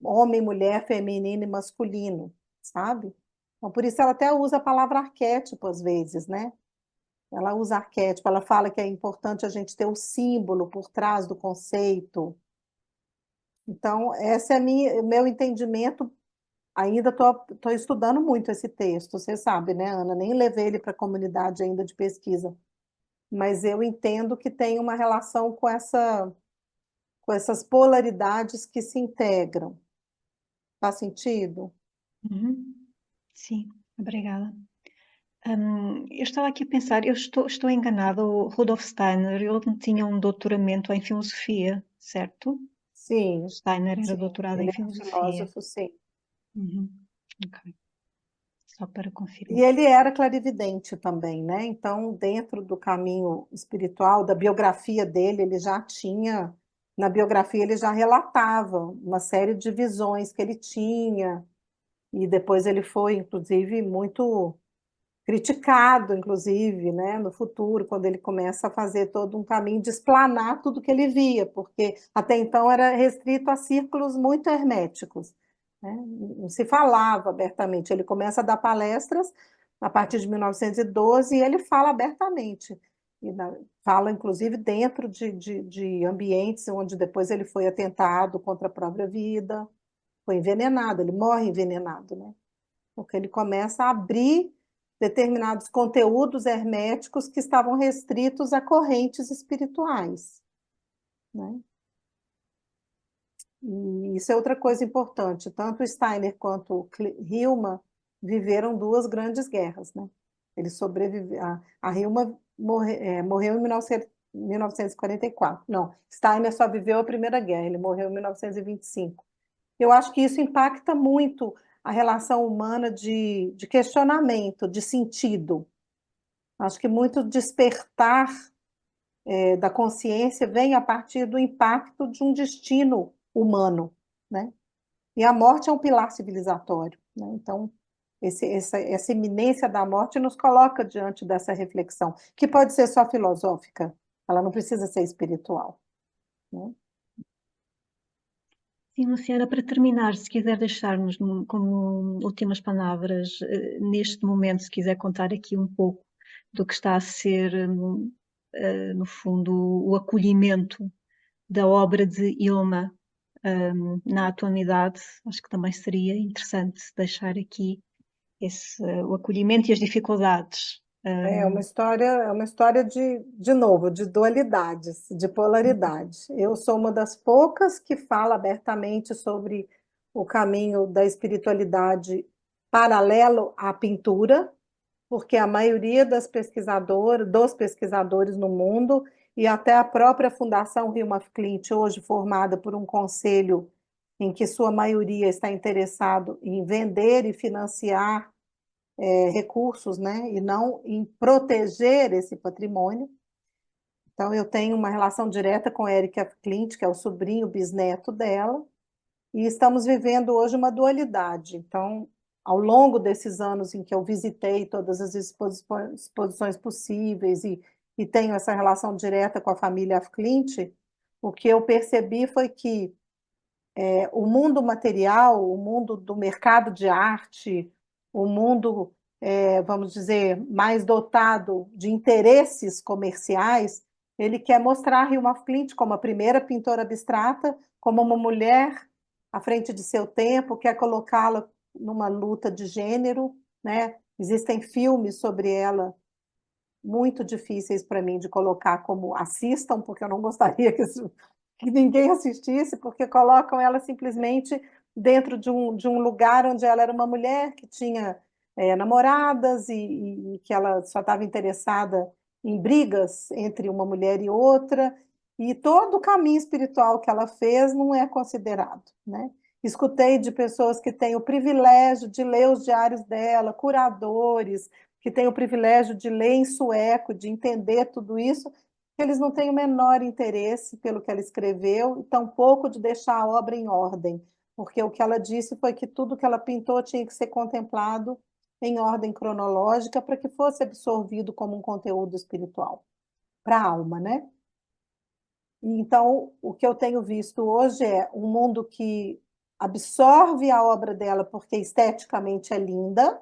homem, mulher, feminino e masculino, sabe? Então, por isso ela até usa a palavra arquétipo às vezes, né? Ela usa arquétipo, ela fala que é importante a gente ter o símbolo por trás do conceito. Então, esse é meu entendimento. Ainda estou estudando muito esse texto, você sabe, né, Ana? Nem levei ele para a comunidade ainda de pesquisa. Mas eu entendo que tem uma relação com com essas polaridades que se integram. Faz sentido? Sim, obrigada. Eu estava aqui a pensar, eu estou enganada, o Rudolf Steiner, ele tinha um doutoramento em filosofia, certo? Sim, Steiner era sim. doutorado em Ele é um filosofia. filósofo, sim. Ok. Só para E confirmar. ele era clarividente também, né? Então, dentro do caminho espiritual, da biografia dele, ele já tinha, na biografia ele já relatava uma série de visões que ele tinha, e depois ele foi, inclusive, muito criticado, inclusive, né, no futuro, quando ele começa a fazer todo um caminho de explanar tudo que ele via, porque até então era restrito a círculos muito herméticos, né? Não se falava abertamente. Ele começa a dar palestras a partir de 1912 e ele fala abertamente. Fala, inclusive, dentro de ambientes onde depois ele foi atentado contra a própria vida, foi envenenado, ele morre envenenado, né? Porque ele começa a abrir determinados conteúdos herméticos que estavam restritos a correntes espirituais, né? E isso é outra coisa importante. Tanto Steiner quanto Hillman viveram duas grandes guerras, né? Ele sobreviveu. A Hillman morreu em 1944. Não, Steiner só viveu a Primeira Guerra, ele morreu em 1925. Eu acho que isso impacta muito a relação humana de questionamento, de sentido. Acho que muito despertar da consciência vem a partir do impacto de um destino humano, né? E a morte é um pilar civilizatório, né? Então, essa iminência da morte nos coloca diante dessa reflexão, que pode ser só filosófica, ela não precisa ser espiritual, né? Sim, Luciana, para terminar, se quiser deixar-nos como últimas palavras, neste momento, se quiser contar aqui um pouco do que está a ser, no fundo, o acolhimento da obra de Ilma, na atualidade, acho que também seria interessante deixar aqui o acolhimento e as dificuldades. É uma história de novo, de dualidades, de polaridade. Eu sou uma das poucas que fala abertamente sobre o caminho da espiritualidade paralelo à pintura, porque a maioria dos pesquisadores no mundo, e até a própria Fundação Hilma af Klint, hoje formada por um conselho em que sua maioria está interessado em vender e financiar recursos, né, e não em proteger esse patrimônio. Então, eu tenho uma relação direta com Eric af Klint, que é o sobrinho bisneto dela, e estamos vivendo hoje uma dualidade. Então, ao longo desses anos em que eu visitei todas as exposições possíveis e tenho essa relação direta com a família af Klint, o que eu percebi foi que o mundo material, o mundo do mercado de arte, o mundo, vamos dizer, mais dotado de interesses comerciais, ele quer mostrar Hilma af Klint como a primeira pintora abstrata, como uma mulher à frente de seu tempo, quer colocá-la numa luta de gênero, né? Existem filmes sobre ela muito difíceis para mim de colocar como assistam, porque eu não gostaria que ninguém assistisse, porque colocam ela simplesmente dentro de um lugar onde ela era uma mulher que tinha namoradas e que ela só estava interessada em brigas entre uma mulher e outra, e todo o caminho espiritual que ela fez não é considerado, né? Escutei de pessoas que têm o privilégio de ler os diários dela, curadores, que têm o privilégio de ler em sueco, de entender tudo isso, eles não têm o menor interesse pelo que ela escreveu, e tampouco de deixar a obra em ordem, porque o que ela disse foi que tudo que ela pintou tinha que ser contemplado em ordem cronológica para que fosse absorvido como um conteúdo espiritual, para a alma, né? Então, o que eu tenho visto hoje é um mundo que absorve a obra dela porque esteticamente é linda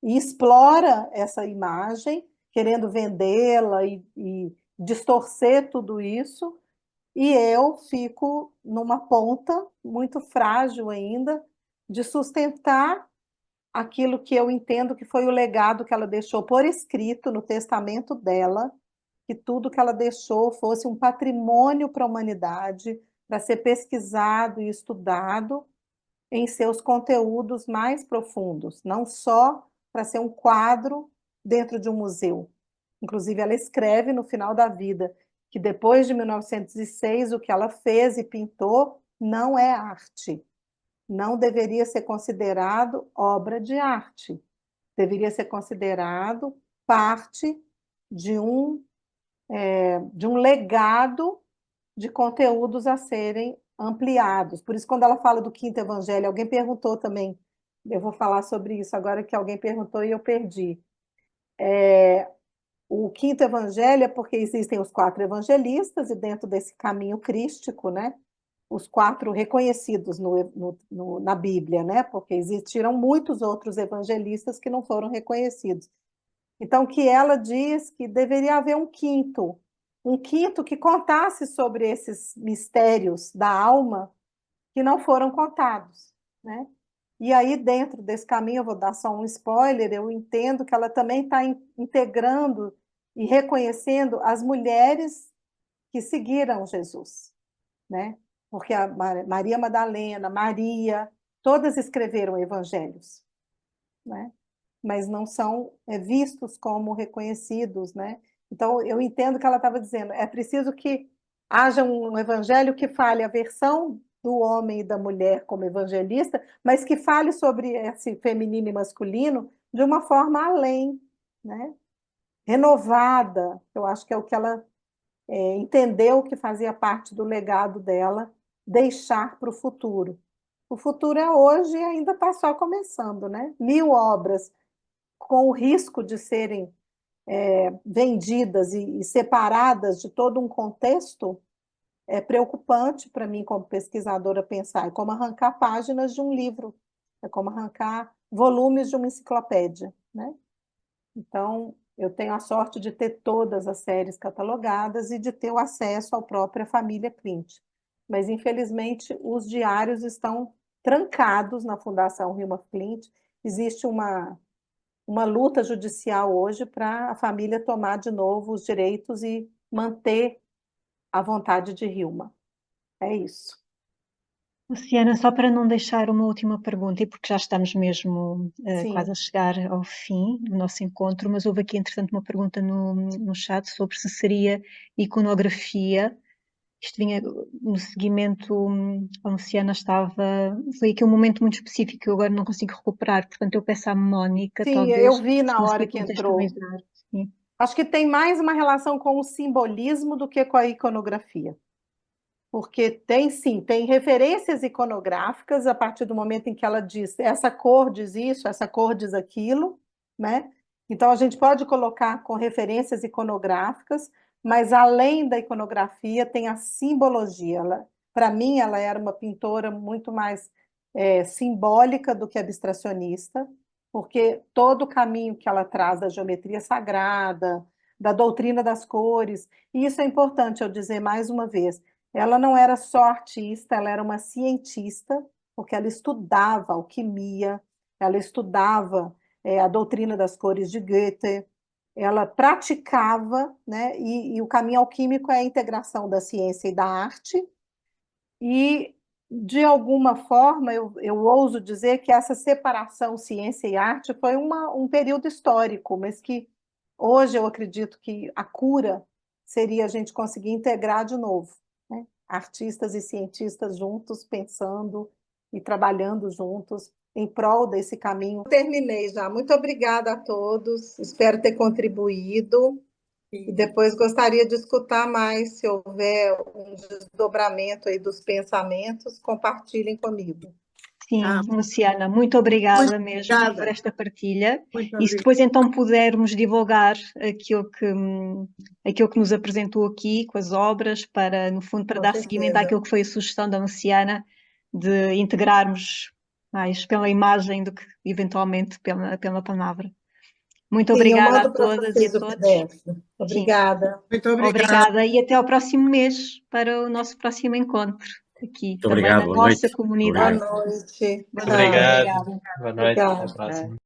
e explora essa imagem, querendo vendê-la e distorcer tudo isso, e eu fico numa ponta muito frágil ainda de sustentar aquilo que eu entendo que foi o legado que ela deixou por escrito no testamento dela, que tudo que ela deixou fosse um patrimônio para a humanidade, para ser pesquisado e estudado em seus conteúdos mais profundos, não só para ser um quadro dentro de um museu. Inclusive, ela escreve no final da vida que depois de 1906, o que ela fez e pintou não é arte. Não deveria ser considerado obra de arte. Deveria ser considerado parte de um legado de conteúdos a serem ampliados. Por isso, quando ela fala do quinto evangelho, alguém perguntou também, eu vou falar sobre isso agora que alguém perguntou e eu perdi. O quinto evangelho é porque existem os 4 evangelistas e dentro desse caminho crístico, né, os 4 reconhecidos na Bíblia, né, porque existiram muitos outros evangelistas que não foram reconhecidos. Então, que ela diz que deveria haver um quinto que contasse sobre esses mistérios da alma que não foram contados, né? E aí, dentro desse caminho, eu vou dar só um spoiler, eu entendo que ela também está integrando e reconhecendo as mulheres que seguiram Jesus, né? Porque a Maria Madalena, Maria, todas escreveram evangelhos, né? Mas não são vistos como reconhecidos, né? Então, eu entendo que ela estava dizendo, é preciso que haja um evangelho que fale a versão do homem e da mulher como evangelista, mas que fale sobre esse feminino e masculino de uma forma além, né? Renovada. Eu acho que é o que ela entendeu que fazia parte do legado dela, deixar para o futuro. O futuro é hoje e ainda está só começando, né? 1000 obras com o risco de serem vendidas e separadas de todo um contexto, é preocupante para mim, como pesquisadora, pensar. É como arrancar páginas de um livro, é como arrancar volumes de uma enciclopédia, né? Então, eu tenho a sorte de ter todas as séries catalogadas e de ter o acesso à própria família Klint. Mas, infelizmente, os diários estão trancados na Fundação Hilma Klint. Existe uma luta judicial hoje para a família tomar de novo os direitos e manter a vontade de Hilma. É isso. Luciana, só para não deixar uma última pergunta, e porque já estamos mesmo quase a chegar ao fim do nosso encontro, mas houve aqui, entretanto, uma pergunta no chat sobre se seria iconografia. Isto vinha no seguimento, a Luciana estava... Foi aqui um momento muito específico que eu agora não consigo recuperar, portanto eu peço à Mónica, Sim, talvez, eu vi se na hora conseguir que entrou. contextualizar. Sim. Acho que tem mais uma relação com o simbolismo do que com a iconografia. Porque tem, sim, tem referências iconográficas a partir do momento em que ela diz essa cor diz isso, essa cor diz aquilo, né? Então, a gente pode colocar com referências iconográficas, mas além da iconografia tem a simbologia. Para mim, ela era uma pintora muito mais simbólica do que abstracionista, porque todo o caminho que ela traz da geometria sagrada, da doutrina das cores, e isso é importante eu dizer mais uma vez, ela não era só artista, ela era uma cientista, porque ela estudava alquimia, ela estudava a doutrina das cores de Goethe, ela praticava, né? E o caminho alquímico é a integração da ciência e da arte, e, de alguma forma, eu ouso dizer que essa separação ciência e arte foi um período histórico, mas que hoje eu acredito que a cura seria a gente conseguir integrar de novo, né? Artistas e cientistas juntos, pensando e trabalhando juntos em prol desse caminho. Terminei já. Muito obrigada a todos. Espero ter contribuído. E depois gostaria de escutar mais, se houver um desdobramento aí dos pensamentos, compartilhem comigo. Sim, Luciana, muito obrigada mesmo por esta partilha. E se depois então pudermos divulgar aquilo que nos apresentou aqui, com as obras, para, no fundo, para dar seguimento àquilo que foi a sugestão da Luciana, de integrarmos mais pela imagem do que eventualmente pela palavra. Muito obrigada a todas e a todos. Obrigada. Muito obrigada. Obrigada e até ao próximo mês para o nosso próximo encontro aqui, Muito também obrigado, na boa nossa noite. comunidade. Boa noite. Obrigado. Obrigada. Boa noite. Até a Obrigada. próxima.